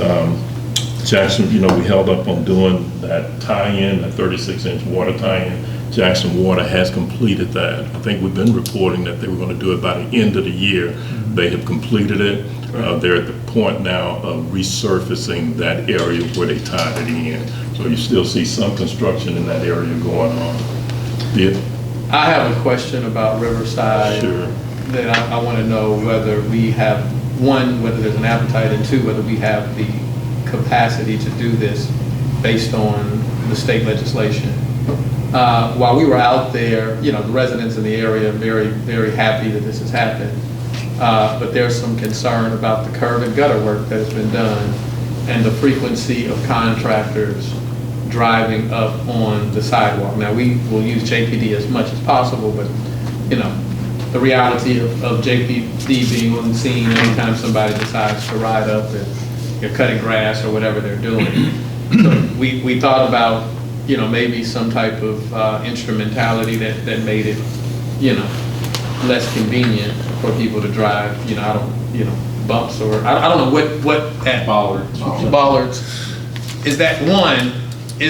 Speaker 3: Jackson, we held up on doing that tie-in, that 36-inch water tie-in. Jackson Water has completed that. I think we've been reporting that they were going to do it by the end of the year. They have completed it. They're at the point now of resurfacing that area where they tied it in. So you still see some construction in that area going on. Yeah.
Speaker 1: I have a question about Riverside.
Speaker 3: Sure.
Speaker 1: That I want to know whether we have, one, whether there's an appetite, and two, whether we have the capacity to do this based on the state legislation. While we were out there, the residents in the area are very, very happy that this has happened. But there's some concern about the curb and gutter work that has been done and the frequency of contractors driving up on the sidewalk. Now, we will use JPD as much as possible, but, the reality of JPD being on the scene anytime somebody decides to ride up and you're cutting grass or whatever they're doing. So we thought about, maybe some type of instrumentality that made it, less convenient for people to drive, bumps or, I don't know what that. Bollards. Is that one,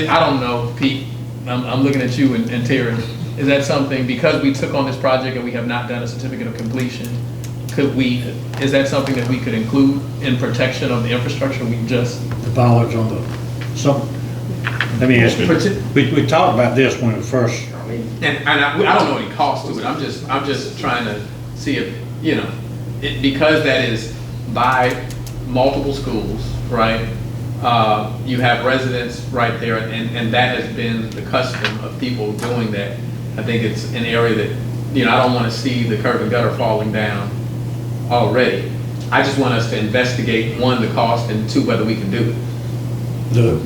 Speaker 1: I don't know, Pete, I'm looking at you and Terry. Is that something, because we took on this project and we have not done a certificate of completion, is that something that we could include in protection of the infrastructure we just?
Speaker 7: The bollards on the, we talked about this when we first.
Speaker 1: And I don't know any cost to it. I'm just trying to see if, because that is by multiple schools, right? You have residents right there, and that has been the custom of people doing that. I think it's an area that, I don't want to see the curb and gutter falling down already. I just want us to investigate, one, the cost, and two, whether we can do it.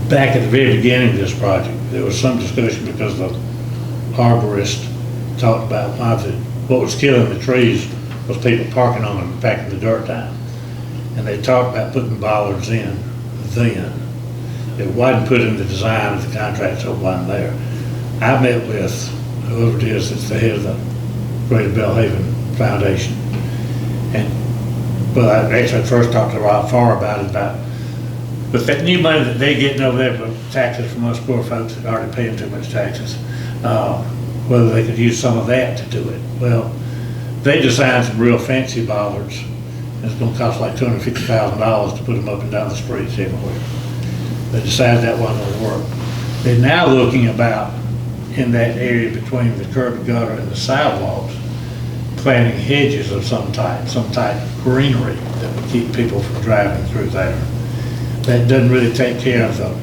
Speaker 7: Back at the very beginning of this project, there was some discussion because the arborist talked about what was killing the trees was people parking on them back in the dirt time. And they talked about putting bollards in then. It wasn't put in the design of the contract, so it wasn't there. I met with whoever it is that's the head of the Greater Bellhaven Foundation. And, well, I actually first talked to Rob Farr about it, but that new money that they're getting over there for taxes from us poor folks that already paying too much taxes, whether they could use some of that to do it. Well, they designed some real fancy bollards. It's gonna cost like $250,000 to put them up and down the streets everywhere. They decided that wasn't gonna work. They're now looking about in that area between the curb and gutter and the sidewalks, planting hedges of some type of greenery that would keep people from driving through there. That doesn't really take care of the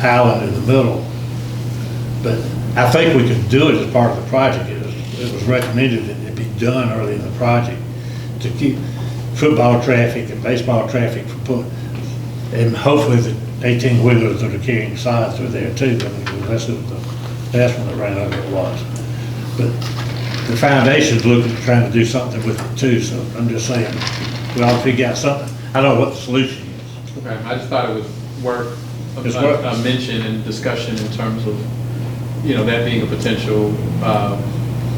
Speaker 7: island in the middle. But I think we could do it as part of the project. It was recommended that it be done early in the project to keep football traffic and baseball traffic from pulling, and hopefully the 18-wheelers that are carrying signs through there too. I mean, that's what the last one that ran over it was. But the foundation's looking at trying to do something with it too, so I'm just saying, we ought to figure out something. I don't know what the solution is.
Speaker 1: Okay, I just thought it was worth
Speaker 7: It's worth-
Speaker 1: a mention and discussion in terms of, you know, that being a potential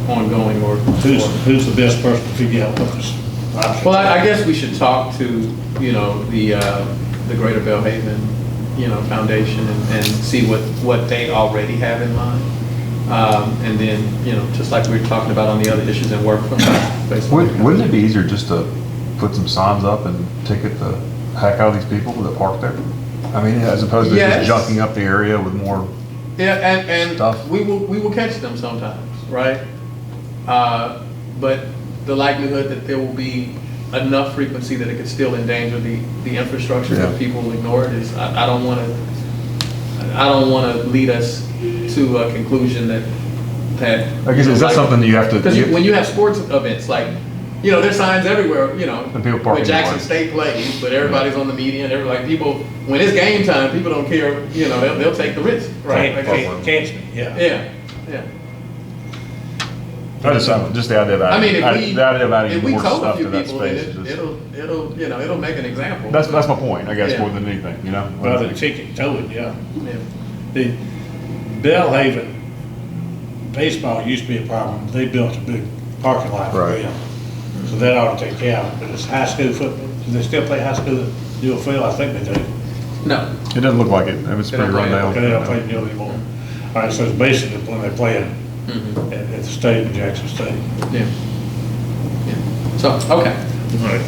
Speaker 1: ongoing or.
Speaker 7: Who's the best person to figure out what this option?
Speaker 1: Well, I guess we should talk to, you know, the Greater Bellhaven, you know, Foundation and see what they already have in mind. And then, you know, just like we were talking about on the other issues and work from basically.
Speaker 2: Wouldn't it be easier just to put some signs up and ticket the heck out of these people that park there? I mean, as opposed to
Speaker 1: Yes.
Speaker 2: just junking up the area with more.
Speaker 1: Yeah, and
Speaker 2: Stuff.
Speaker 1: we will catch them sometimes, right? But the likelihood that there will be enough frequency that it could still endanger the infrastructure
Speaker 2: Yeah.
Speaker 1: if people ignore it is, I don't want to lead us to a conclusion that.
Speaker 2: I guess, is that something that you have to?
Speaker 1: Because when you have sports events, like, you know, there's signs everywhere, you know,
Speaker 2: And people parking
Speaker 1: where Jackson
Speaker 2: anyway.
Speaker 1: State plays, but everybody's on the median, like, people, when it's game time, people don't care, you know, they'll take the risk, right?
Speaker 7: Catch me, yeah.
Speaker 1: Yeah, yeah.
Speaker 2: Just the idea of
Speaker 1: I mean,
Speaker 2: adding, the idea of adding
Speaker 1: if we
Speaker 2: more
Speaker 1: told a
Speaker 2: stuff
Speaker 1: few
Speaker 2: to that
Speaker 1: people, then
Speaker 2: space. is just-
Speaker 1: it'll, you know, it'll make an example.
Speaker 2: That's my point, I guess,
Speaker 1: Yeah.
Speaker 2: more than anything, you know?
Speaker 7: Rather than ticket towing, yeah.
Speaker 1: Yeah.
Speaker 7: The Bellhaven baseball used to be a problem. They built a big parking lot for
Speaker 2: Right.
Speaker 7: them. So that ought to take care of it. But it's high school football. Do they still play high school at Newell Field? I think they do.
Speaker 1: No,
Speaker 2: It doesn't look like it, it's
Speaker 1: They
Speaker 2: pretty
Speaker 1: don't
Speaker 2: run
Speaker 1: play it.
Speaker 2: down.
Speaker 7: Okay, they don't play Newell anymore. All right, so it's basically when they're playing
Speaker 1: mhm,
Speaker 7: at the stadium, Jackson State.
Speaker 1: yeah. Yeah. So, okay.
Speaker 3: All right.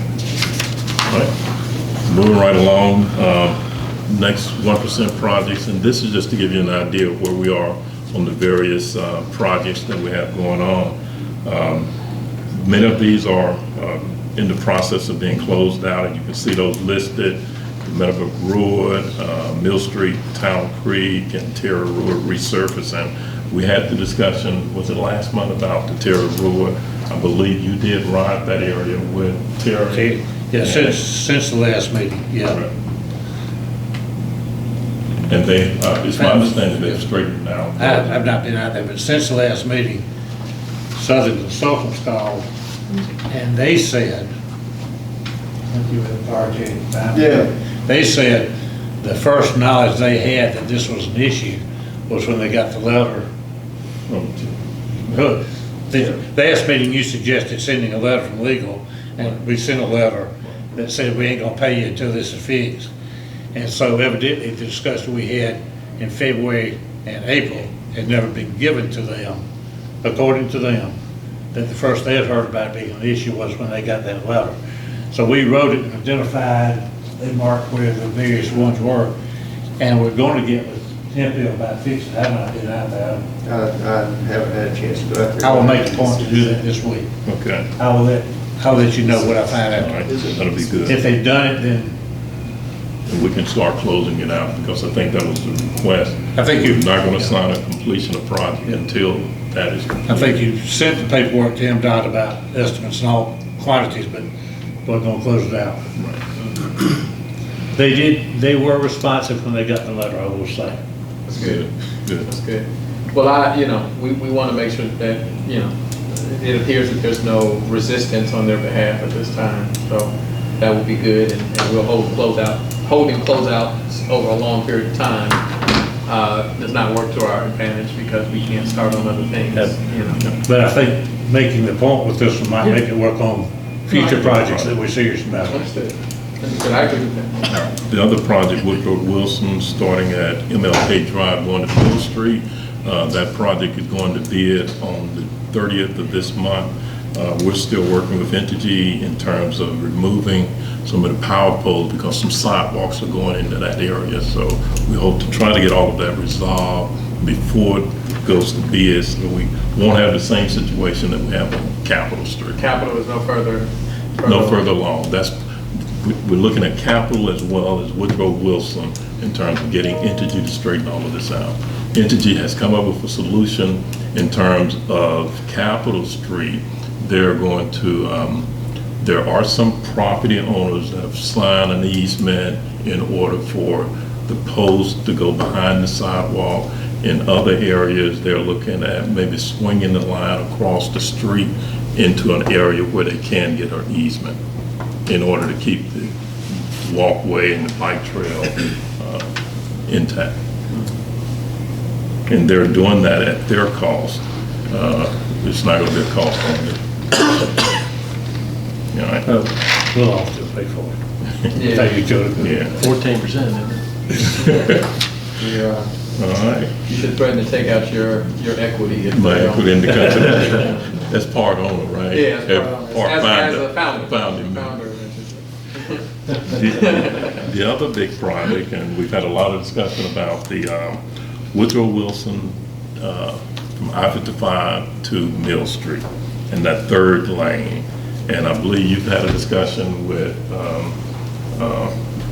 Speaker 3: All right. Moving right along, next 1% projects, and this is just to give you an idea of where we are on the various projects that we have going on. Many of these are in the process of being closed out, and you can see those listed. Meadowbrook Road, Mill Street, Town Creek, and Terra Road resurfacing. We had the discussion, was it last month, about the Terra Road? I believe you did ride that area with Terra.
Speaker 7: Okay, yeah, since the last meeting, yeah.
Speaker 3: Right. And they, it's my understanding they've straightened out.
Speaker 7: I've not been out there, but since the last meeting, Southern Consultants called, and they said, I think you were at RJ.
Speaker 2: Yeah.
Speaker 7: They said the first knowledge they had that this was an issue was when they got the letter. The last meeting, you suggested sending a letter from legal, and we sent a letter that said we ain't gonna pay you until this is fixed. And so evidently the discussion we had in February and April had never been given to them, according to them, that the first they had heard about it being an issue was when they got that letter. So we wrote it and identified, they marked where the various ones were, and we're going to get with Tempe about fixing it. I've not been out there.
Speaker 12: I haven't had a chance to go out there.
Speaker 7: I will make a point to do that this week.
Speaker 3: Okay,
Speaker 7: I'll let you know what I find
Speaker 3: all right,
Speaker 7: out.
Speaker 3: that'll be good.
Speaker 7: If they've done it, then
Speaker 3: And we can start closing it out, because I think that was the request.
Speaker 7: I think you-
Speaker 3: We're not gonna sign a completion of project until that is complete.
Speaker 7: I think you sent the paperwork to MDOT about estimates and all quantities, but we're gonna close it out. They were responsive when they got the letter, I will say.
Speaker 1: That's good.
Speaker 3: Good.
Speaker 1: That's good. Well, you know, we want to make sure that, you know, it appears that there's no resistance on their behalf at this time, so that would be good, and we'll holding closeouts over a long period of time does not work to our advantage because we can't start on other things, you know.
Speaker 7: But I think making the point with this one might make it work on future projects that we're serious about.
Speaker 1: Understood. I agree with that.
Speaker 3: The other project, Woodrow Wilson, starting at MLK Drive going to Mill Street, that project is going to bid on the 30th of this month. We're still working with Entergy in terms of removing some of the power poles because some sidewalks are going into that area. So we hope to try to get all of that resolved before it goes to bid, so we won't have the same situation that we have on Capitol Street.
Speaker 1: Capital is no further.
Speaker 3: No further along. We're looking at Capitol as well as Woodrow Wilson in terms of getting Entergy to straighten all of this out. Entergy has come up with a solution in terms of Capitol Street. They're going to, there are some property owners that have signed an easement in order for the post to go behind the sidewalk. In other areas, they're looking at maybe swinging the line across the street into an area where they can get an easement in order to keep the walkway and the bike trail intact. And they're doing that at their cost. It's not going to be a cost on it. All right.
Speaker 7: We'll all still pay for it.
Speaker 1: Yeah.
Speaker 7: Thank you, Joe.
Speaker 3: Yeah.
Speaker 10: 14%, isn't it?
Speaker 3: All right.
Speaker 1: You should threaten to take out your equity. if
Speaker 3: My
Speaker 1: they don't.
Speaker 3: equity in the country. That's part owner, right?
Speaker 1: Yeah, as part owner. As a founder.
Speaker 3: Founding member.
Speaker 1: Founder.
Speaker 3: The other big project, and we've had a lot of discussion about the Woodrow Wilson from I-55 to Mill Street and that third lane. And I believe you've had a discussion with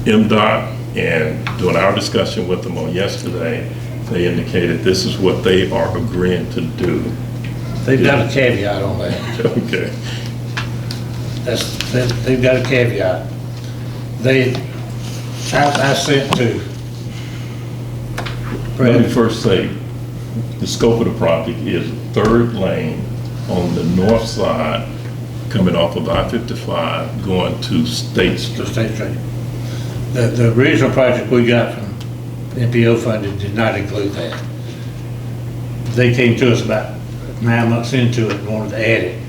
Speaker 3: MDOT, and during our discussion with them on yesterday, they indicated this is what they are agreeing to do.
Speaker 7: They've got a caveat on that.
Speaker 3: Okay.
Speaker 7: They've got a caveat. I sent to
Speaker 3: Let me first say, the scope of the project is third lane on the north side coming off of I-55 going to State Street.
Speaker 7: The original project we got from NPO funded did not include that. They came to us about 9 months into it and wanted to add it.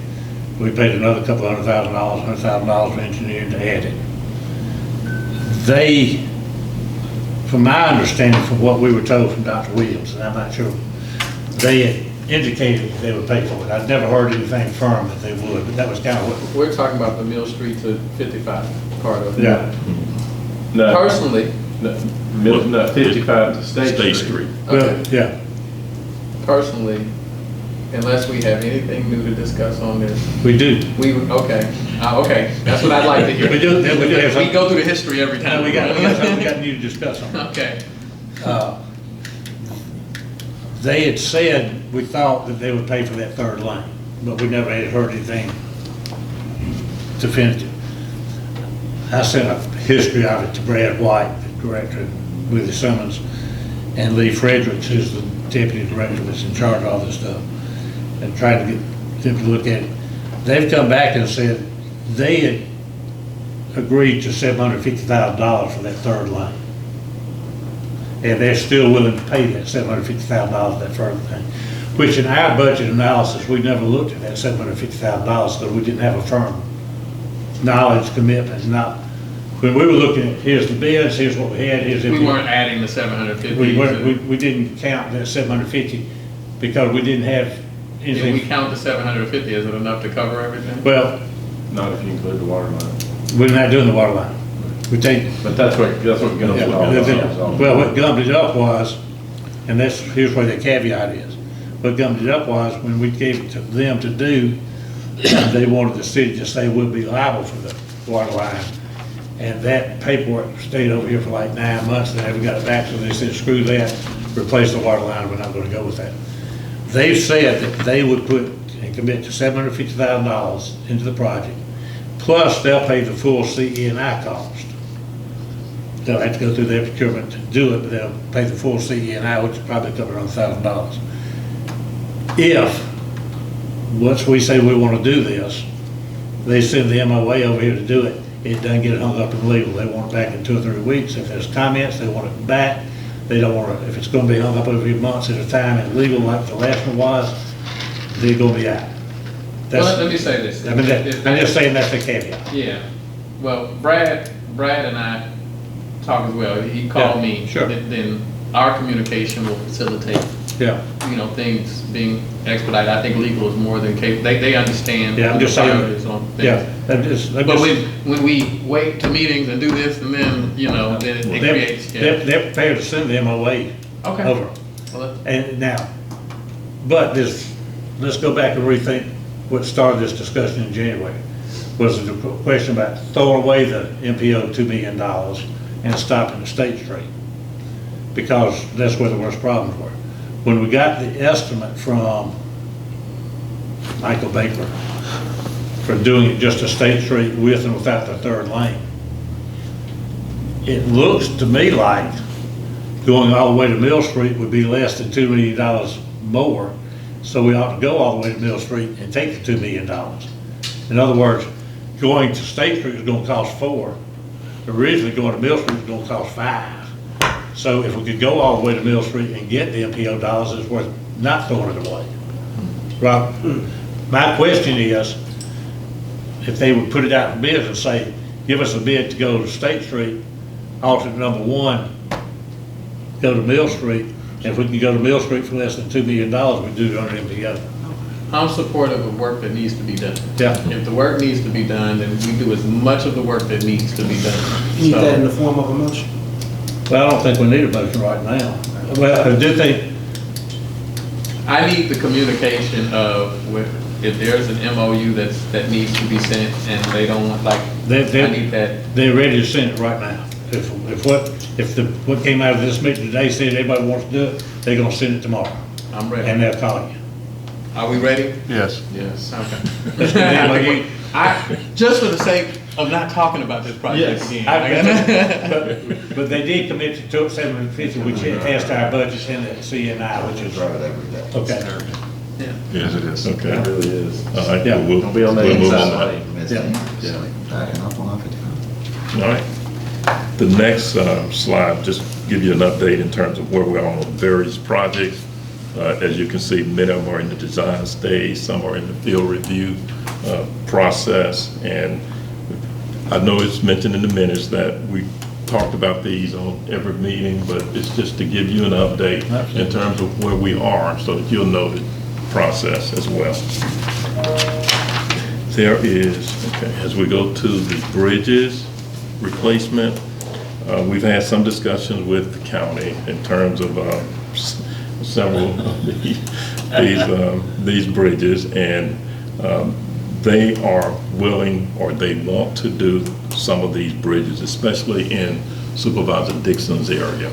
Speaker 7: We paid another couple $100,000 for engineering to add it. They, from my understanding, from what we were told from Dr. Williams, and I'm not sure, they had indicated that they would pay for it. I'd never heard anything firm that they would, but that was kind of what.
Speaker 1: We're talking about the Mill Street to 55 part of it.
Speaker 7: Yeah.
Speaker 10: No.
Speaker 1: Personally.
Speaker 10: No, 55 to State Street.
Speaker 1: Okay.
Speaker 7: Yeah.
Speaker 1: Personally, unless we have anything new to discuss on this.
Speaker 7: We do.
Speaker 1: Okay, okay, that's what I'd like to hear.
Speaker 7: We do.
Speaker 1: We go through the history every time.
Speaker 7: We got new to discuss on that.
Speaker 1: Okay.
Speaker 7: They had said, we thought that they would pay for that third lane, but we never had heard anything definitive. I sent a history of it to Brad White, the director of Willie Simmons, and Lee Fredericks, who's the deputy director that's in charge of all this stuff, and tried to get them to look at it. They've come back and said they had agreed to $750,000 for that third lane. And they're still willing to pay that $750,000, that further thing. Which in our budget analysis, we never looked at that $750,000 because we didn't have a firm knowledge commitment. Not when we were looking at here's the bids, here's what we had, here's
Speaker 1: We weren't adding the 750.
Speaker 7: we didn't count that 750 because we didn't have
Speaker 1: If
Speaker 7: anything.
Speaker 1: we count the 750, is it enough to cover everything?
Speaker 7: Well,
Speaker 10: Not if you include the water line.
Speaker 7: we're not doing the water line. We take.
Speaker 10: But that's what
Speaker 7: Yeah,
Speaker 10: Gunnels is.
Speaker 7: well, what gummed it up was, and here's where the caveat is. What gummed it up was when we gave it to them to do, they wanted the city to say we'll be liable for the water line. And that paperwork stayed over here for like 9 months, and then we got it back, so they said, screw that, replace the water line, we're not gonna go with that. They've said that they would put and commit to $750,000 into the project, plus they'll pay the full CE&I cost. They'll have to go through their procurement to do it, but they'll pay the full CE&I, which will probably cover around $1,000. If once we say we want to do this, they send the MOA over here to do it. It doesn't get hung up in legal. They want it back in 2 or 3 weeks. If there's comments, they want it back. They don't want it, if it's going to be hung up over months at a time and legal like the last one was, they're going to be out.
Speaker 1: Well, let me say this.
Speaker 7: I mean, I'm just saying that's the caveat.
Speaker 1: Yeah, well, Brad and I talk as well. He called
Speaker 7: Yeah,
Speaker 1: me.
Speaker 7: sure.
Speaker 1: Then our communication will facilitate,
Speaker 7: Yeah.
Speaker 1: things being expedited. I think legal is more than capable. They understand.
Speaker 7: Yeah, I'm just saying.
Speaker 1: priorities on things.
Speaker 7: Yeah.
Speaker 1: But when we wait to meetings and do this and then, then it creates.
Speaker 7: They're prepared to send the MOA
Speaker 1: Okay.
Speaker 7: over.
Speaker 1: Well,
Speaker 7: And now, but let's go back and rethink what started this discussion in January. Was the question about throwing away the MPO $2 million and stopping the State Street? Because that's where the worst problems were. When we got the estimate from Michael Baker for doing it just a State Street with and without the third lane, it looks to me like going all the way to Mill Street would be less than $2 million more. So we ought to go all the way to Mill Street and take the $2 million. In other words, going to State Street is going to cost $4 million. Originally going to Mill Street is going to cost $5 million. So if we could go all the way to Mill Street and get the MPO dollars, it's worth not throwing it away. Right? My question is, if they would put it out in bids and say, give us a bid to go to State Street, alternate number 1, go to Mill Street, and if we can go to Mill Street for less than $2 million, we do it under MPO.
Speaker 1: I'm supportive of work that needs to be done.
Speaker 7: Yeah.
Speaker 1: If the work needs to be done, then we do as much of the work that needs to be done.
Speaker 11: Need that in
Speaker 1: So,
Speaker 11: the form of a motion?
Speaker 7: Well, I don't think we need a motion right now. Well, I do think,
Speaker 1: I need the communication of if there's an MOU that needs to be sent and they don't want, I need that.
Speaker 7: they're ready to send it right now. If what came out of this meeting today said everybody wants to do it, they're gonna send it tomorrow,
Speaker 1: I'm ready.
Speaker 7: and they'll call you.
Speaker 1: Are we ready?
Speaker 2: Yes.
Speaker 1: Yes.
Speaker 7: Let's get the MOU.
Speaker 1: Just for the sake of not talking about this project again.
Speaker 7: But they did commit to $750, which passed our budget in the CNI, which is, okay.
Speaker 2: Yes, it is.
Speaker 3: Okay.
Speaker 10: It really is.
Speaker 3: All right,
Speaker 7: Yeah.
Speaker 3: we'll
Speaker 10: Don't be on the
Speaker 3: we'll move
Speaker 10: inside.
Speaker 3: All right. The next slide, just give you an update in terms of where we are on various projects. As you can see, many of them are in the design stage, some are in the field review process. And I know it's mentioned in the minutes that we talked about these on every meeting, but it's just to give you an update in terms of where we are so that you'll know the process as well. There is, okay, as we go to the bridges replacement, we've had some discussions with the county in terms of several of these bridges, and they are willing, or they want to do some of these bridges, especially in Supervisor Dixon's area.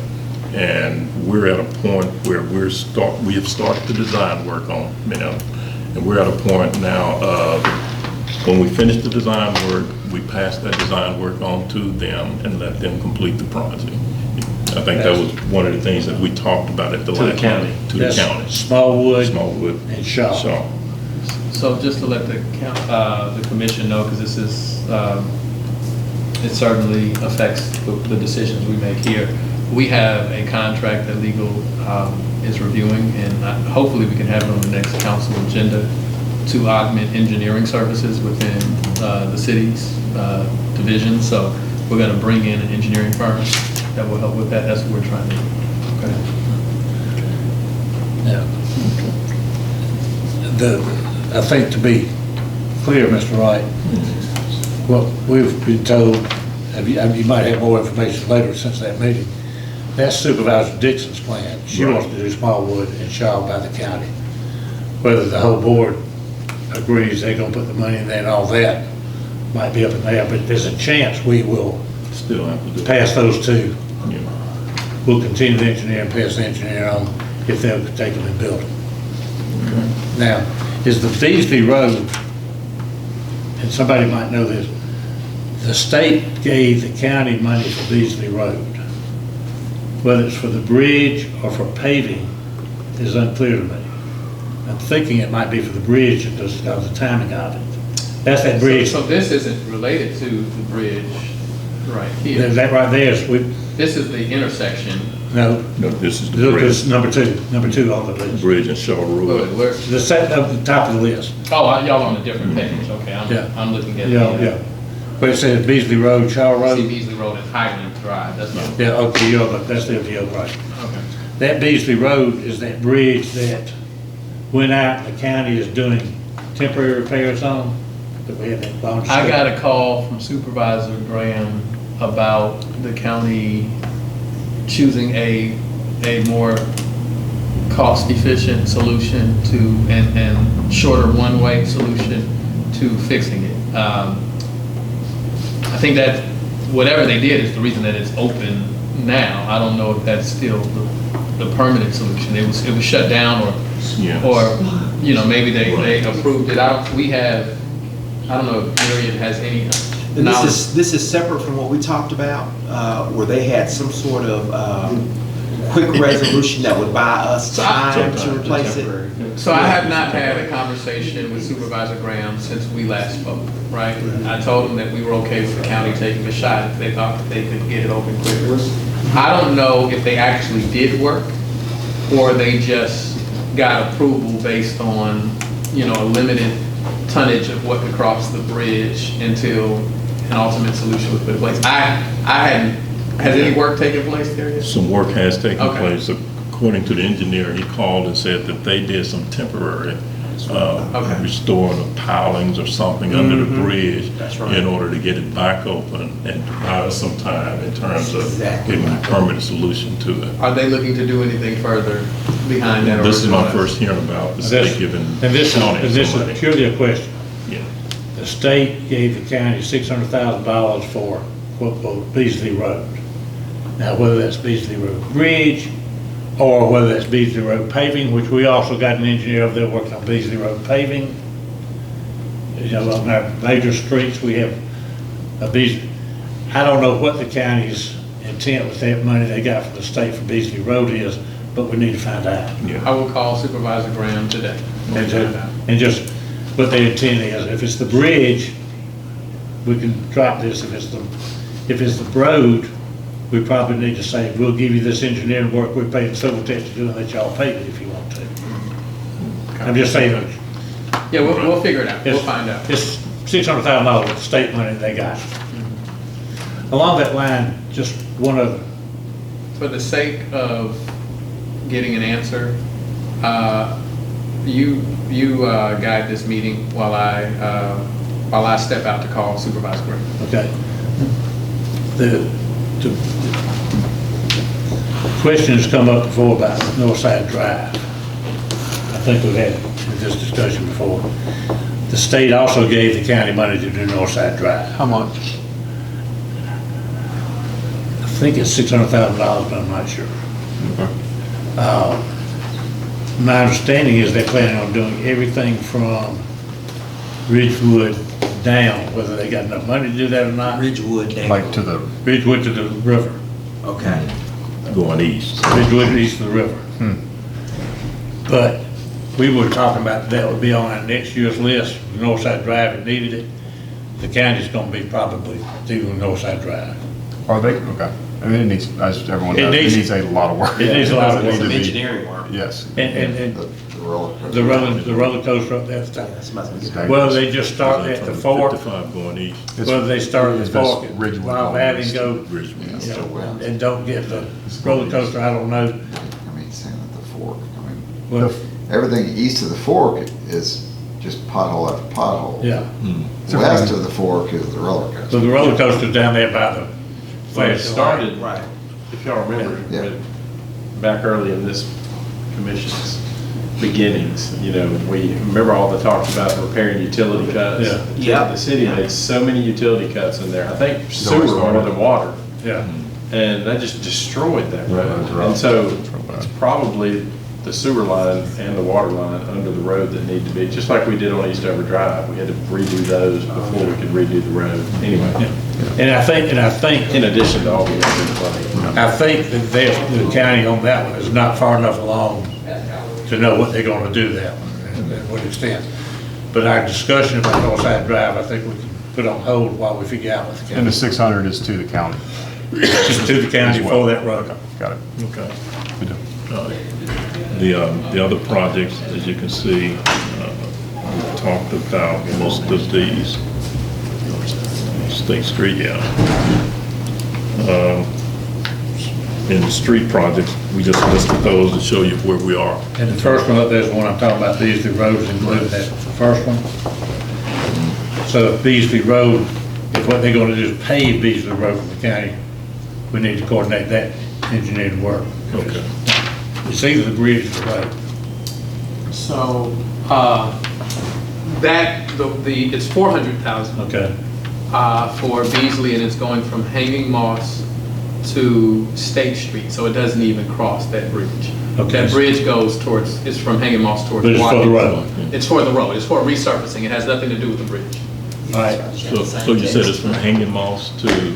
Speaker 3: And we're at a point where we have started the design work on many of them. And we're at a point now of, when we finish the design work, we pass that design work on to them and let them complete the project. I think that was one of the things that we talked about at the last meeting. To the county.
Speaker 7: Smallwood and Shaw.
Speaker 1: So just to let the commission know, because this is, it certainly affects the decisions we make here. We have a contract that legal is reviewing, and hopefully we can have it on the next council agenda to augment engineering services within the city's division. So we're going to bring in an engineering firm that will help with that. That's what we're trying to do. Okay.
Speaker 7: I think, to be clear, Mr. Wright, what we've been told, you might have more information later since that meeting, that's Supervisor Dixon's plan. She wants to do Smallwood and Shaw by the county. Whether the whole board agrees they're gonna put the money in there and all that might be up in there, but there's a chance we will
Speaker 3: Still have to do it.
Speaker 7: pass those two.
Speaker 3: Yeah.
Speaker 7: We'll continue the engineer and pass the engineer on if they'll take them and build them. Now, is the Beasley Road, and somebody might know this, the state gave the county money for Beasley Road. Whether it's for the bridge or for paving is unclear to me. I'm thinking it might be for the bridge because of the timing of it. That's that bridge.
Speaker 1: So this isn't related to the bridge right here.
Speaker 7: That right there is,
Speaker 1: This is the intersection.
Speaker 7: no,
Speaker 3: No, this is the
Speaker 7: look,
Speaker 3: bridge,
Speaker 7: it's number two on the list.
Speaker 3: bridge and Shaw Road.
Speaker 1: Where-
Speaker 7: The set up the top of the list.
Speaker 1: Oh, y'all on a different page, okay,
Speaker 7: Yeah.
Speaker 1: I'm looking at.
Speaker 7: Yeah, yeah. Where it says Beasley Road, Shaw
Speaker 1: See
Speaker 7: Road.
Speaker 1: Beasley Road and Highland Drive, that's not.
Speaker 7: Yeah, OPO, but that's the OPO, right.
Speaker 1: Okay.
Speaker 7: That Beasley Road is that bridge that went out, and the county is doing temporary repairs on, that we had that long
Speaker 1: I
Speaker 7: discussion.
Speaker 1: got a call from Supervisor Graham about the county choosing a more cost-efficient solution to, and shorter one-way solution to fixing it. I think that whatever they did is the reason that it's open now. I don't know if that's still the permanent solution. It was shut down
Speaker 3: Yeah.
Speaker 1: or, you know, maybe they approved it. I don't know if Myriad has any
Speaker 9: And
Speaker 1: knowledge.
Speaker 9: this is separate from what we talked about, where they had some sort of quick resolution that would buy us time to replace it.
Speaker 1: So I have not had a conversation with Supervisor Graham since we last spoke, right? I told him that we were okay with the county taking a shot if they thought that they could get it open quicker. I don't know if they actually did work or they just got approval based on, you know, a limited tonnage of what could cross the bridge until an ultimate solution was put in place. Has any work taken place there yet?
Speaker 3: Some work has taken
Speaker 1: Okay.
Speaker 3: place. According to the engineer, he called and said that they did some temporary
Speaker 1: Okay.
Speaker 3: restoring of pilings or something under the bridge
Speaker 9: That's right.
Speaker 3: in order to get it back open and to buy us some time in terms of
Speaker 9: Exactly
Speaker 3: getting a
Speaker 9: right.
Speaker 3: permanent solution to it.
Speaker 1: Are they looking to do anything further behind that? or-
Speaker 3: This is my first hearing about the state giving
Speaker 7: And this
Speaker 3: county
Speaker 7: is
Speaker 3: some money.
Speaker 7: purely a question.
Speaker 3: Yeah.
Speaker 7: The state gave the county $600,000 for, quote, quote, Beasley Road. Now, whether that's Beasley Road Bridge, or whether that's Beasley Road paving, which we also got an engineer over there working on Beasley Road paving. You know, on our major streets, we have a Beasley, I don't know what the county's intent with that money they got from the state for Beasley Road is, but we need to find out.
Speaker 1: I will call Supervisor Graham today.
Speaker 7: And just what their intent is. If it's the bridge, we can drop this. If it's the road, we probably need to say, we'll give you this engineering work, we're paying Civil Tech to do, and let y'all pay it if you want to. I'm just saying,
Speaker 1: Yeah, we'll figure it out. We'll find out.
Speaker 7: it's $600,000 of state money they got. Along that line, just one other,
Speaker 1: For the sake of getting an answer, you guide this meeting while I step out to call Supervisor Graham.
Speaker 7: okay? The question has come up before about Northside Drive. I think we've had this discussion before. The state also gave the county money to do Northside Drive.
Speaker 2: How much?
Speaker 7: I think it's $600,000, but I'm not sure. My understanding is they're planning on doing everything from Ridgewood down, whether they got enough money to do that or not.
Speaker 9: Ridgewood down.
Speaker 2: Like to the,
Speaker 7: Ridgewood to the river.
Speaker 9: Okay.
Speaker 3: Going east.
Speaker 7: Ridgewood east of the river. But we were talking about that would be on our next year's list, Northside Drive, it needed it. The county's gonna be probably doing Northside Drive.
Speaker 2: are they, okay. I mean, it needs, as everyone
Speaker 7: It
Speaker 2: knows, it
Speaker 7: needs-
Speaker 2: needs a lot of work.
Speaker 7: it needs a lot of
Speaker 2: It
Speaker 7: work.
Speaker 2: needs to
Speaker 9: Some
Speaker 2: be-
Speaker 9: engineering work.
Speaker 2: Yes.
Speaker 7: And the roller coaster up there at the top.
Speaker 9: That's about to be-
Speaker 7: Well, they just start at the fork,
Speaker 3: 55 going east.
Speaker 7: whether they start at the
Speaker 2: That's
Speaker 7: fork at
Speaker 2: Ridgewood
Speaker 7: Wild
Speaker 2: going
Speaker 7: Valley and
Speaker 2: east.
Speaker 7: go,
Speaker 3: Ridgewood.
Speaker 7: you know, and don't get the roller coaster, I don't know.
Speaker 13: I mean, same at the fork. I mean,
Speaker 7: Well,
Speaker 13: everything east of the fork is just pothole after pothole.
Speaker 7: yeah,
Speaker 13: West of the fork is the roller
Speaker 7: so
Speaker 13: coaster.
Speaker 7: the roller coaster's down there by the
Speaker 10: Well, it
Speaker 7: flashing light.
Speaker 10: started,
Speaker 9: Right.
Speaker 10: if y'all remember,
Speaker 13: Yeah.
Speaker 10: back early in this commission's beginnings, you know, we remember all the talks about repairing utility cuts.
Speaker 7: Yeah.
Speaker 9: Yeah.
Speaker 10: The city made so many utility cuts in there, I think sewer more than water,
Speaker 7: Yeah,
Speaker 10: and that just destroyed that road.
Speaker 2: Right.
Speaker 10: And so it's probably the sewer line and the water line under the road that need to be, just like we did on Eastover Drive, we had to redo those before we could redo the road. Anyway,
Speaker 7: and I think,
Speaker 10: in addition to all the other money.
Speaker 7: I think that the county on that one is not far enough along to know what they're gonna do there. and what extent. But our discussion about Northside Drive, I think we can put on hold while we figure out what the
Speaker 2: And the
Speaker 7: county.
Speaker 2: 600 is to the county.
Speaker 7: Just to the county
Speaker 2: as well.
Speaker 7: for that road.
Speaker 2: Okay, got it.
Speaker 3: Okay.
Speaker 2: Good deal.
Speaker 3: The other projects, as you can see, we talked about most of these. State Street, yeah. In the street projects, we just listed those to show you where we are.
Speaker 7: And the first one up there is the one I'm talking about, Beasley Road is included, that's the first one. So if Beasley Road, if what they're gonna do is pave Beasley Road from the county, we need to coordinate that engineering work.
Speaker 3: Okay.
Speaker 7: It's either the bridge or the road.
Speaker 1: So, it's 400,000.
Speaker 7: Okay.
Speaker 1: For Beasley, and it's going from Hanging Moss to State Street, so it doesn't even cross that bridge.
Speaker 7: Okay.
Speaker 1: That bridge goes towards, it's from Hanging Moss towards
Speaker 7: But it's for the
Speaker 1: Watkins.
Speaker 7: road.
Speaker 1: It's for the road, it's for resurfacing, it has nothing to do with the bridge.
Speaker 7: All right.
Speaker 3: So you said it's from Hanging Moss to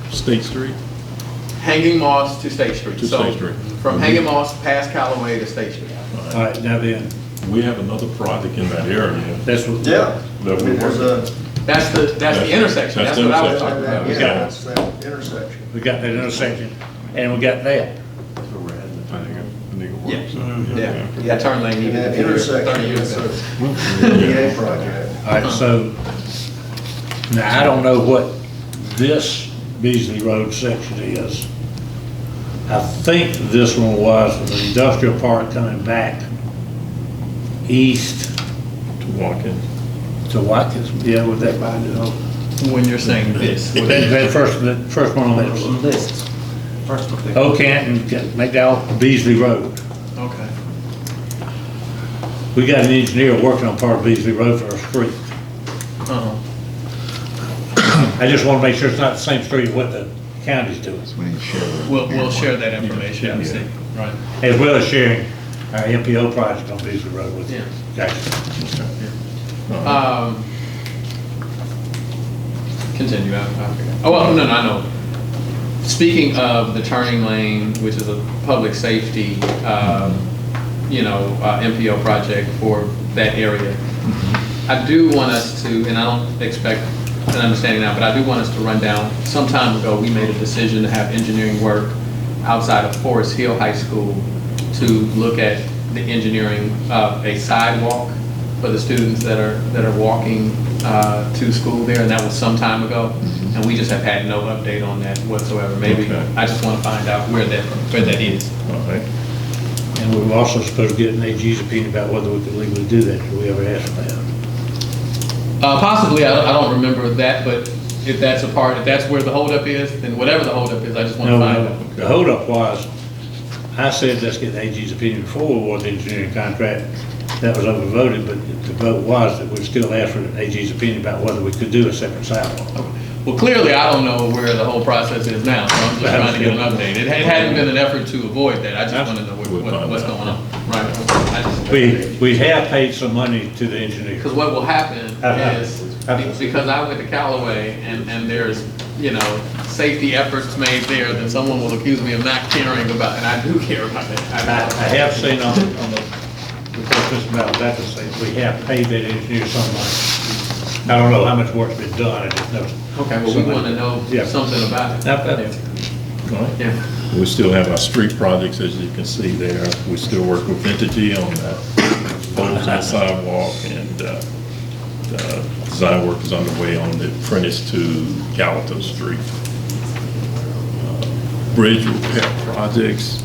Speaker 3: State Street?
Speaker 1: Hanging Moss to State Street.
Speaker 3: To
Speaker 1: So,
Speaker 3: State Street.
Speaker 1: from Hanging Moss past Callaway to State Street.
Speaker 7: All right, now then,
Speaker 3: We have another project in that area.
Speaker 7: that's what.
Speaker 12: Yeah.
Speaker 3: That we
Speaker 12: There's
Speaker 3: work.
Speaker 1: That's the intersection,
Speaker 3: That's
Speaker 1: that's
Speaker 3: the
Speaker 1: what I was
Speaker 3: intersection.
Speaker 1: talking about.
Speaker 12: Yeah,
Speaker 3: Okay.
Speaker 12: that's that intersection.
Speaker 7: We got that intersection, and we got that.
Speaker 1: Yeah, that turn lane
Speaker 12: And
Speaker 1: needed
Speaker 12: that
Speaker 1: to be there 30
Speaker 12: intersection
Speaker 1: years
Speaker 12: is
Speaker 1: ago.
Speaker 12: a DA project.
Speaker 7: All right, so, now I don't know what this Beasley Road section is. I think this one was from the industrial park coming back east
Speaker 3: To Watkins.
Speaker 7: to Watkins, yeah, with that.
Speaker 1: When you're saying this.
Speaker 7: That first one on that list. Oak Canton, make that all Beasley Road.
Speaker 1: Okay.
Speaker 7: We got an engineer working on part of Beasley Road for our street.
Speaker 1: Uh-huh.
Speaker 7: I just want to make sure it's not the same street what the county's doing.
Speaker 13: We need to share that.
Speaker 1: We'll share that information, and see, right.
Speaker 7: As well as sharing our MPO project on Beasley Road with you.
Speaker 1: Yeah.
Speaker 7: Gotcha.
Speaker 1: Continue, I forgot. Oh, well, no, I know. Speaking of the turning lane, which is a public safety, MPO project for that area, I do want us to, and I don't expect an understanding now, but I do want us to run down, some time ago, we made a decision to have engineering work outside of Forest Hill High School to look at the engineering of a sidewalk for the students that are walking to school there, and that was some time ago, and we just have had no update on that whatsoever. Maybe,
Speaker 3: Okay.
Speaker 1: I just want to find out where that is.
Speaker 3: All right.
Speaker 7: And we were also supposed to get an AG's opinion about whether we could legally do that. Did we ever ask for that?
Speaker 1: Possibly, I don't remember that, but if that's where the holdup is, then whatever the holdup is, I just want to
Speaker 7: No,
Speaker 1: find
Speaker 7: no.
Speaker 1: out.
Speaker 7: The holdup was, I said, let's get the AG's opinion before we award the engineering contract. That was overvoted, but the vote was that we'd still ask for the AG's opinion about whether we could do a separate sidewalk.
Speaker 1: Well, clearly, I don't know where the whole process is now, so I'm just trying to get an update. It hadn't been an effort to avoid that, I just want to know what's going on. Right.
Speaker 7: We have paid some money to the engineer.
Speaker 1: Because what will happen is, because I went to Callaway and there's, safety efforts made there, then someone will accuse me of not caring about, and I do care about that.
Speaker 7: I have seen on the report Mr. Malavecca say, we have paid that engineer some money. I don't know how much work's been done, I just know.
Speaker 1: Okay, well, we want to know something about it.
Speaker 3: All right.
Speaker 1: Yeah.
Speaker 3: We still have our street projects, as you can see there. We still work with Vintage on that, poles and sidewalk, and design work is underway on the Prentice to Gallatin Street. Bridge repair projects,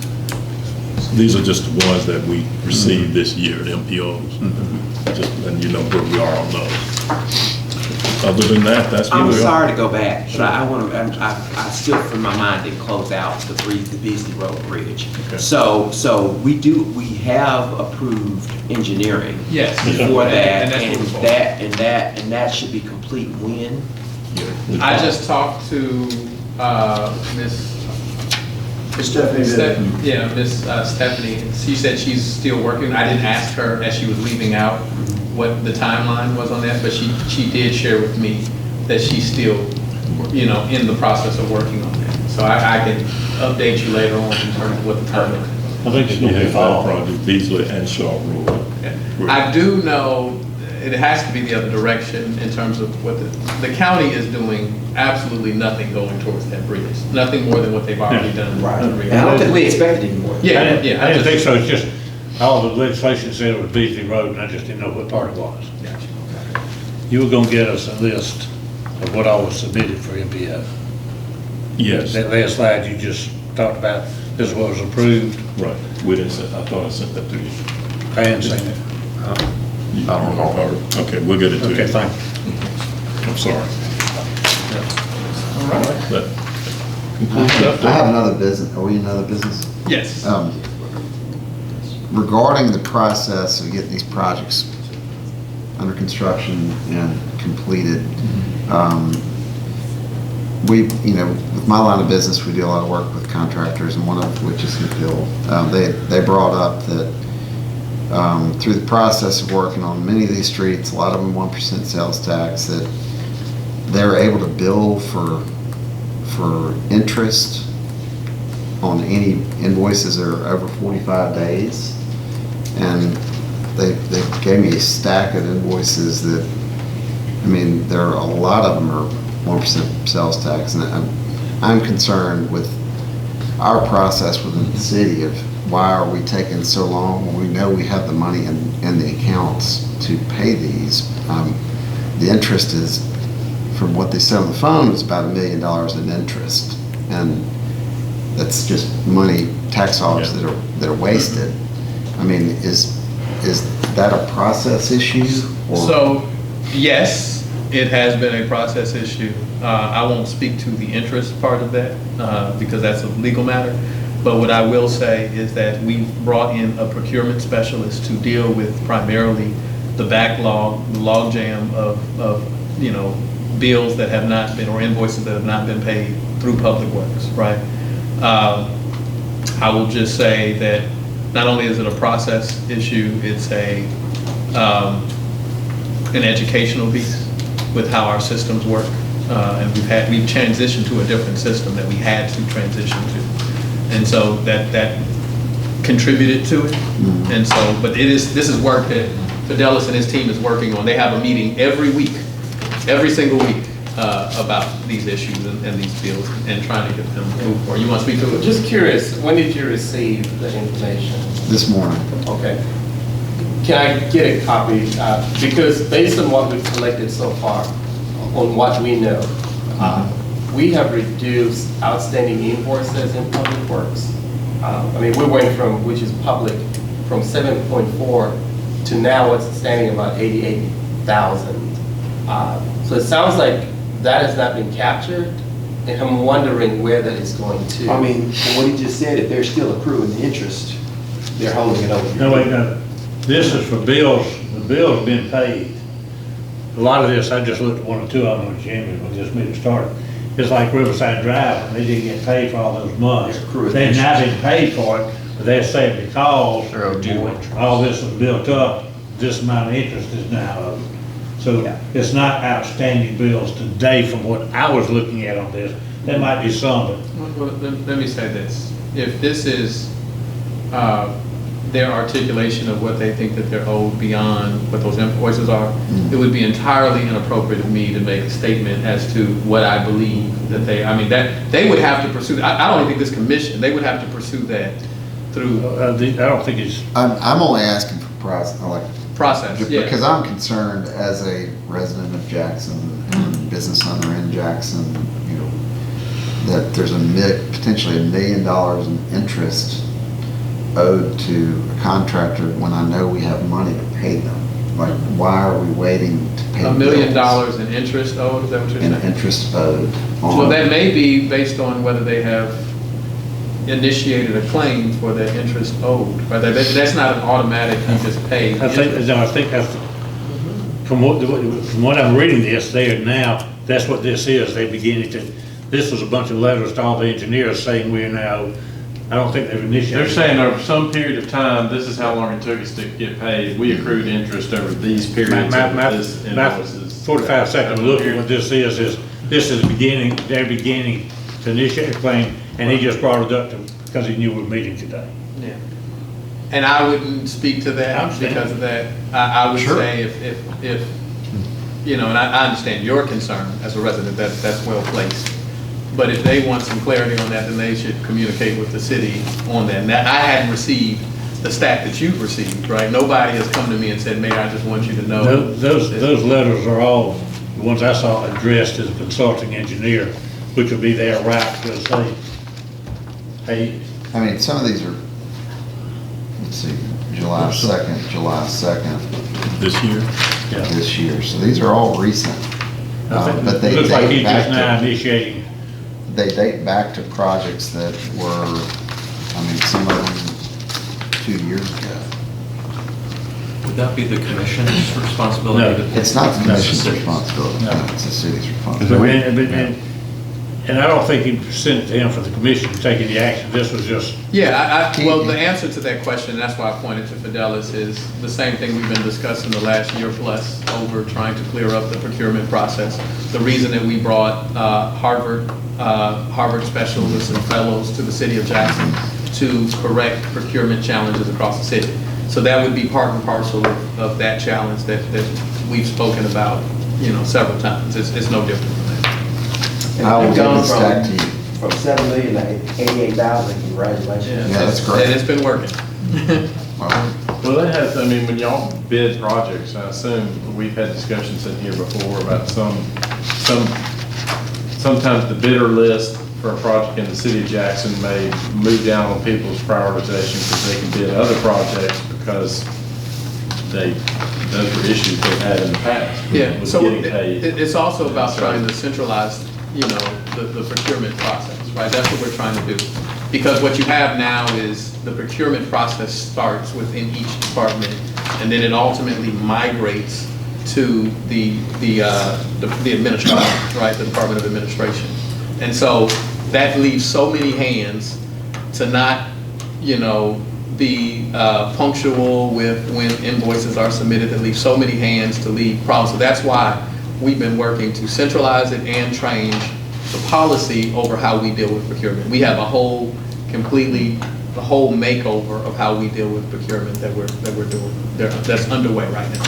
Speaker 3: these are just the ones that we received this year, the MPOs. Just letting you know where we are on those. Other than that, that's where
Speaker 11: I'm
Speaker 3: we are.
Speaker 11: sorry to go back, but I want to, I still, from my mind, didn't close out the Beasley Road Bridge.
Speaker 3: Okay.
Speaker 11: So we have approved engineering.
Speaker 1: Yes.
Speaker 11: For that,
Speaker 1: And that's
Speaker 11: and
Speaker 1: what we're
Speaker 11: that should be complete when?
Speaker 1: I just talked to Miss
Speaker 12: Stephanie did.
Speaker 1: Miss Stephanie. She said she's still working. I didn't ask her as she was leaving out what the timeline was on that, but she did share with me that she's still, in the process of working on that. So I can update you later on in terms of what the timeline is.
Speaker 7: I think it's
Speaker 3: You
Speaker 7: gonna be
Speaker 3: have that
Speaker 7: fall.
Speaker 3: project, Beasley and Shaw Road.
Speaker 1: I do know it has to be the other direction in terms of what the county is doing absolutely nothing going towards that bridge. Nothing more than what they've already done.
Speaker 11: Right. And I don't think we expected any more.
Speaker 1: Yeah,
Speaker 7: I
Speaker 1: yeah.
Speaker 7: didn't think so, it's just, all the legislation said it was Beasley Road, and I just didn't know what part it was. You were gonna get us a list of what all was submitted for MPO.
Speaker 3: Yes,
Speaker 7: That last slide you just talked about, this is what was approved,
Speaker 3: right. We didn't send, I thought I sent that to you.
Speaker 7: I hadn't seen it.
Speaker 3: I don't know. Okay, we'll get it to you.
Speaker 7: Okay, thank you.
Speaker 3: I'm sorry.
Speaker 10: All right.
Speaker 3: That concludes the
Speaker 13: I
Speaker 3: update.
Speaker 13: have another business, are we another business?
Speaker 1: Yes.
Speaker 13: Regarding the process of getting these projects under construction and completed, we, with my line of business, we do a lot of work with contractors, and one of which is Hill. They brought up that through the process of working on many of these streets, a lot of them 1% sales tax, that they're able to bill for interest on any invoices that are over 45 days. And they gave me a stack of invoices that, there are a lot of them are 1% sales tax. And I'm concerned with our process within the city of why are we taking so long when we know we have the money in the accounts to pay these. The interest is, from what they said on the phone, is about $1 million in interest. And that's just money, tax dollars that are wasted. Is that a process issue? Or?
Speaker 1: So, yes, it has been a process issue. I won't speak to the interest part of that because that's a legal matter. But what I will say is that we've brought in a procurement specialist to deal with primarily the backlog, the logjam of bills that have not been, or invoices that have not been paid through Public Works, right? I will just say that not only is it a process issue, it's an educational piece with how our systems work. And we've transitioned to a different system that we had to transition to. And so that contributed to it. And so, but this is work that Fidelis and his team is working on. They have a meeting every week, every single week, about these issues and these bills and trying to get them moved forward. You want to speak to it?
Speaker 8: Just curious, when did you receive the information?
Speaker 13: This morning.
Speaker 8: Okay. Can I get a copy? Because based on what we've collected so far, on what we know, we have reduced outstanding invoices in Public Works. We went from, which is public, from 7.4 to now what's standing about 88,000. So it sounds like that has not been captured, and I'm wondering where that is going to.
Speaker 11: From what he just said, if they're still accruing the interest, they're holding it over.
Speaker 7: No, wait, no. This is for bills, the bill's been paid. A lot of this, I just looked at one or two of them on Jimmy when this meeting started. It's like Riverside Drive, and they didn't get paid for all those months. They've now been paid for it, but they're saying because all this was built up, this amount of interest is now owed. So it's not outstanding bills today from what I was looking at on this. There might be some, but
Speaker 1: Well, let me say this. If this is their articulation of what they think that they're owed beyond what those invoices are, it would be entirely inappropriate of me to make a statement as to what I believe that that they would have to pursue. I don't think this commission, they would have to pursue that through
Speaker 7: I don't think it's.
Speaker 13: I'm only asking for
Speaker 1: process. Yeah.
Speaker 13: Because I'm concerned as a resident of Jackson and business owner in Jackson, that there's potentially $1 million in interest owed to a contractor when I know we have money to pay them. Like, why are we waiting to pay
Speaker 1: $1 million
Speaker 13: bills?
Speaker 1: in interest owed, is that what you're
Speaker 13: In
Speaker 1: saying?
Speaker 13: interest owed.
Speaker 1: Well, that may be based on whether they have initiated a claim for that interest owed. But that's not an automatic, you just pay.
Speaker 7: I think that's, from what I'm reading this, they are now, that's what this is, they're beginning to, this was a bunch of letters to all the engineers saying we are now, I don't think they've initiated.
Speaker 10: They're saying over some period of time, this is how long it took us to get paid. We accrued interest over these periods of this invoices.
Speaker 7: 45 second look at what this is this is beginning, they're beginning to initiate a claim, and he just brought it up to because he knew we were meeting today.
Speaker 1: Yeah. And I wouldn't speak to
Speaker 7: I
Speaker 1: that
Speaker 7: understand.
Speaker 1: because of that. I would
Speaker 2: Sure.
Speaker 1: say if, you know, and I understand your concern as a resident, that's well placed. But if they want some clarity on that, then they should communicate with the city on that. And that, I hadn't received the stat that you've received, right? Nobody has come to me and said, Mayor, I just want you to know.
Speaker 7: Those letters are all, the ones I saw addressed to the consulting engineer, which would be their right to say, hey,
Speaker 13: I mean, some of these are, let's see, July 2nd
Speaker 3: This year?
Speaker 7: yeah.
Speaker 13: this year. So these are all recent. But they
Speaker 7: Looks like
Speaker 13: date
Speaker 7: he's just now
Speaker 13: back to,
Speaker 7: initiating.
Speaker 13: they date back to projects that were, I mean, some of them 2 years ago.
Speaker 6: Would that be the commission's responsibility?
Speaker 7: No.
Speaker 6: to pay?
Speaker 13: It's not the commission's
Speaker 6: That's the city's.
Speaker 13: responsibility,
Speaker 7: No.
Speaker 13: it's the city's
Speaker 7: But,
Speaker 13: responsibility.
Speaker 7: and I don't think he sent it to him for the commission to take any action. This was just,
Speaker 1: Yeah, well, the answer to that question, and that's why I pointed to Fidelis, is the same thing we've been discussing the last year plus over trying to clear up the procurement process. The reason that we brought Harvard specialists and fellows to the city of Jackson to correct procurement challenges across the city. So that would be part and parcel of that challenge that we've spoken about, you know, several times. It's no different from that.
Speaker 13: I will
Speaker 11: We've
Speaker 13: give
Speaker 11: gone
Speaker 13: this back to you.
Speaker 11: From 7 million to 88,000, congratulations.
Speaker 13: Yeah, that's great.
Speaker 1: And it's been working.
Speaker 13: Well,
Speaker 10: Well, that has, I mean, when y'all bid projects, I assume we've had discussions in here before about sometimes the bidder list for a project in the city of Jackson may move down on people's prioritization because they can bid other projects because those were issues they've had in the past.
Speaker 1: Yeah,
Speaker 10: with
Speaker 1: so
Speaker 10: getting paid.
Speaker 1: it's also about
Speaker 10: So-
Speaker 1: trying to centralize, you know, the procurement process, right? That's what we're trying to do. Because what you have now is the procurement process starts within each department, and then it ultimately migrates to the administration, right? The Department of Administration. And so that leaves so many hands to not, you know, be punctual with when invoices are submitted, that leaves so many hands to leave problems. So that's why we've been working to centralize it and change the policy over how we deal with procurement. We have a whole makeover of how we deal with procurement that we're doing, that's underway right now.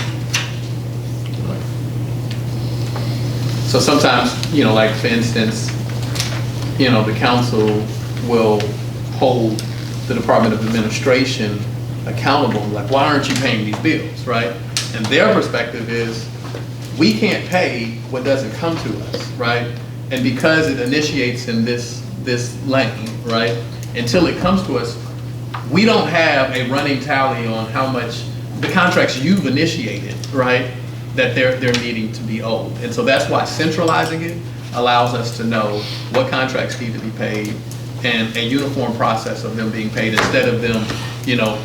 Speaker 1: So sometimes, you know, like for instance, you know, the council will hold the Department of Administration accountable, like, why aren't you paying these bills, right? And their perspective is, we can't pay what doesn't come to us, right? And because it initiates in this lane, right, until it comes to us, we don't have a running tally on how much the contracts you've initiated, right, that they're needing to be owed. And so that's why centralizing it allows us to know what contracts need to be paid and a uniform process of them being paid instead of them, you know,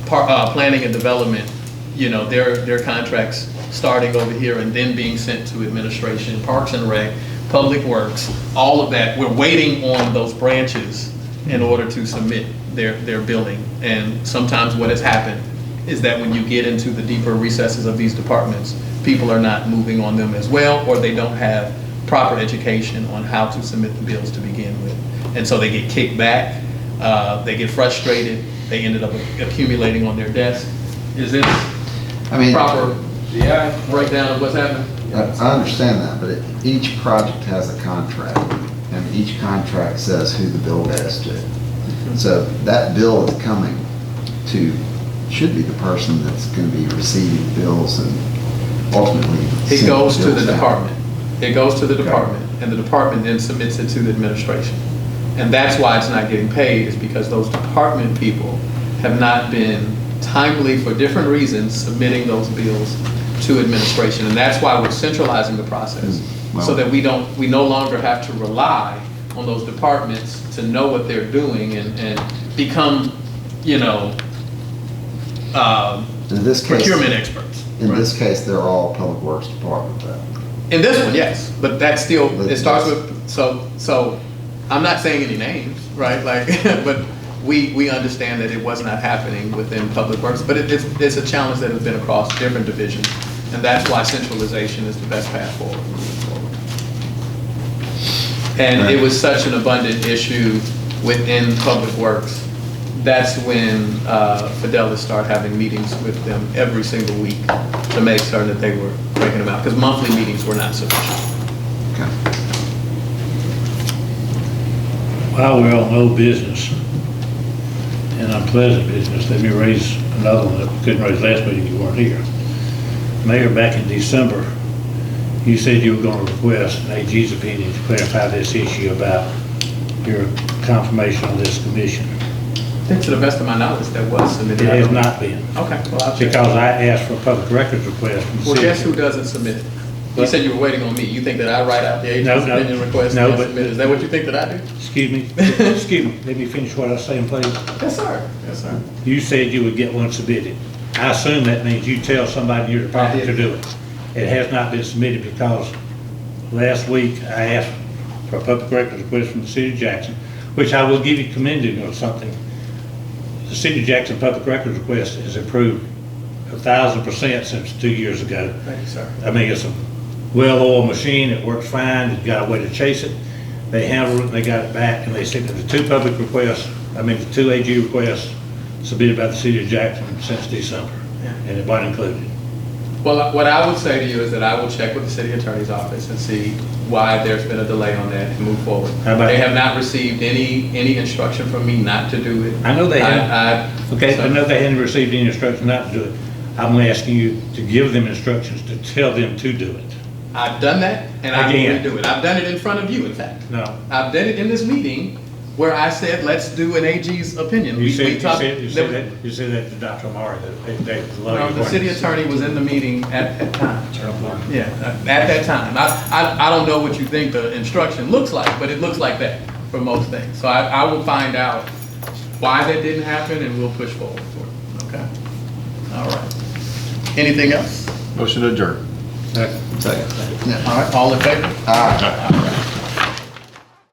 Speaker 1: planning and development, you know, their contracts starting over here and then being sent to administration, Parks and Rec, Public Works, all of that. We're waiting on those branches in order to submit their billing. And sometimes what has happened is that when you get into the deeper recesses of these departments, people are not moving on them as well, or they don't have proper education on how to submit the bills to begin with. And so they get kicked back, they get frustrated, they ended up accumulating on their desk. Is this proper breakdown of what's happening?
Speaker 13: I understand that, but each project has a contract, and each contract says who the bill goes to. So that bill is coming to, should be the person that's going to be receiving bills and ultimately.
Speaker 1: It goes to the
Speaker 13: bills out.
Speaker 1: department. It goes to the department, and the department then submits it to the administration. And that's why it's not getting paid, is because those department people have not been timely, for different reasons, submitting those bills to administration. And that's why we're centralizing the process, so that we no longer have to rely on those departments to know what they're doing and become, you know,
Speaker 13: In this case,
Speaker 1: procurement experts.
Speaker 13: In this case, they're all Public Works Department though.
Speaker 1: In this one, yes, but that's still, it starts with, so I'm not saying any names, right? Like, but we understand that it was not happening within Public Works, but it's a challenge that has been across different divisions, and that's why centralization is the best path forward. And it was such an abundant issue within Public Works, that's when Fidelis started having meetings with them every single week to make certain that they were breaking them out, because monthly meetings were not sufficient.
Speaker 7: While we're on old business and unpleasant business, let me raise another one that we couldn't raise last meeting, you weren't here. Mayor, back in December, you said you were going to request an AG's opinion to clarify this issue about your confirmation on this commission.
Speaker 1: I think to the best of my knowledge, that was submitted.
Speaker 7: It has not been.
Speaker 1: Okay, well, I'll check.
Speaker 7: Because I asked for a public records request from the
Speaker 1: Well,
Speaker 7: city.
Speaker 1: guess who doesn't submit it? You said you were waiting on me. You think that I write out the agent's
Speaker 7: No,
Speaker 1: opinion request
Speaker 7: no,
Speaker 1: and
Speaker 7: but-
Speaker 1: submit it? Is that what you think that I do?
Speaker 7: Excuse me, let me finish what I was saying, please.
Speaker 1: Yes, sir. Yes, sir.
Speaker 7: You said you would get one submitted. I assume that means you tell somebody in your department to do it. It has not been submitted because last week I asked for a public records request from the city of Jackson, which I will give you commending on something. The city of Jackson public records request has improved 1,000% since 2 years ago.
Speaker 1: Thank you, sir.
Speaker 7: I mean, it's a well-oiled machine, it works fine, it's got a way to chase it. They handled it, and they got it back, and they sent the two public requests, the two AG requests submitted by the city of Jackson since December, and it wasn't included.
Speaker 1: Well, what I would say to you is that I will check with the city attorney's office and see why there's been a delay on that and move forward.
Speaker 7: How about-
Speaker 1: They have not received any instruction from me not to do it.
Speaker 7: I know they haven't. Okay,
Speaker 1: so-
Speaker 7: I know they hadn't received any instructions not to do it. I'm asking you to give them instructions to tell them to do it.
Speaker 1: I've done that, and I will
Speaker 7: Again.
Speaker 1: redo it. I've done it in front of you, in fact.
Speaker 7: No.
Speaker 1: I've done it in this meeting where I said, let's do an AG's opinion.
Speaker 7: You
Speaker 1: We
Speaker 7: said
Speaker 1: talked-
Speaker 7: that to Dr. Amari, that they
Speaker 1: No, the city attorney was in the meeting at that time. Yeah, at that time. I don't know what you think the instruction looks like, but it looks like that for most things. So I will find out why that didn't happen, and we'll push forward for it, okay? All right. Anything else?
Speaker 2: Motion to adjourn.
Speaker 7: Second.
Speaker 2: Second.
Speaker 1: All right, all in favor?
Speaker 2: Aye.
Speaker 1: All right.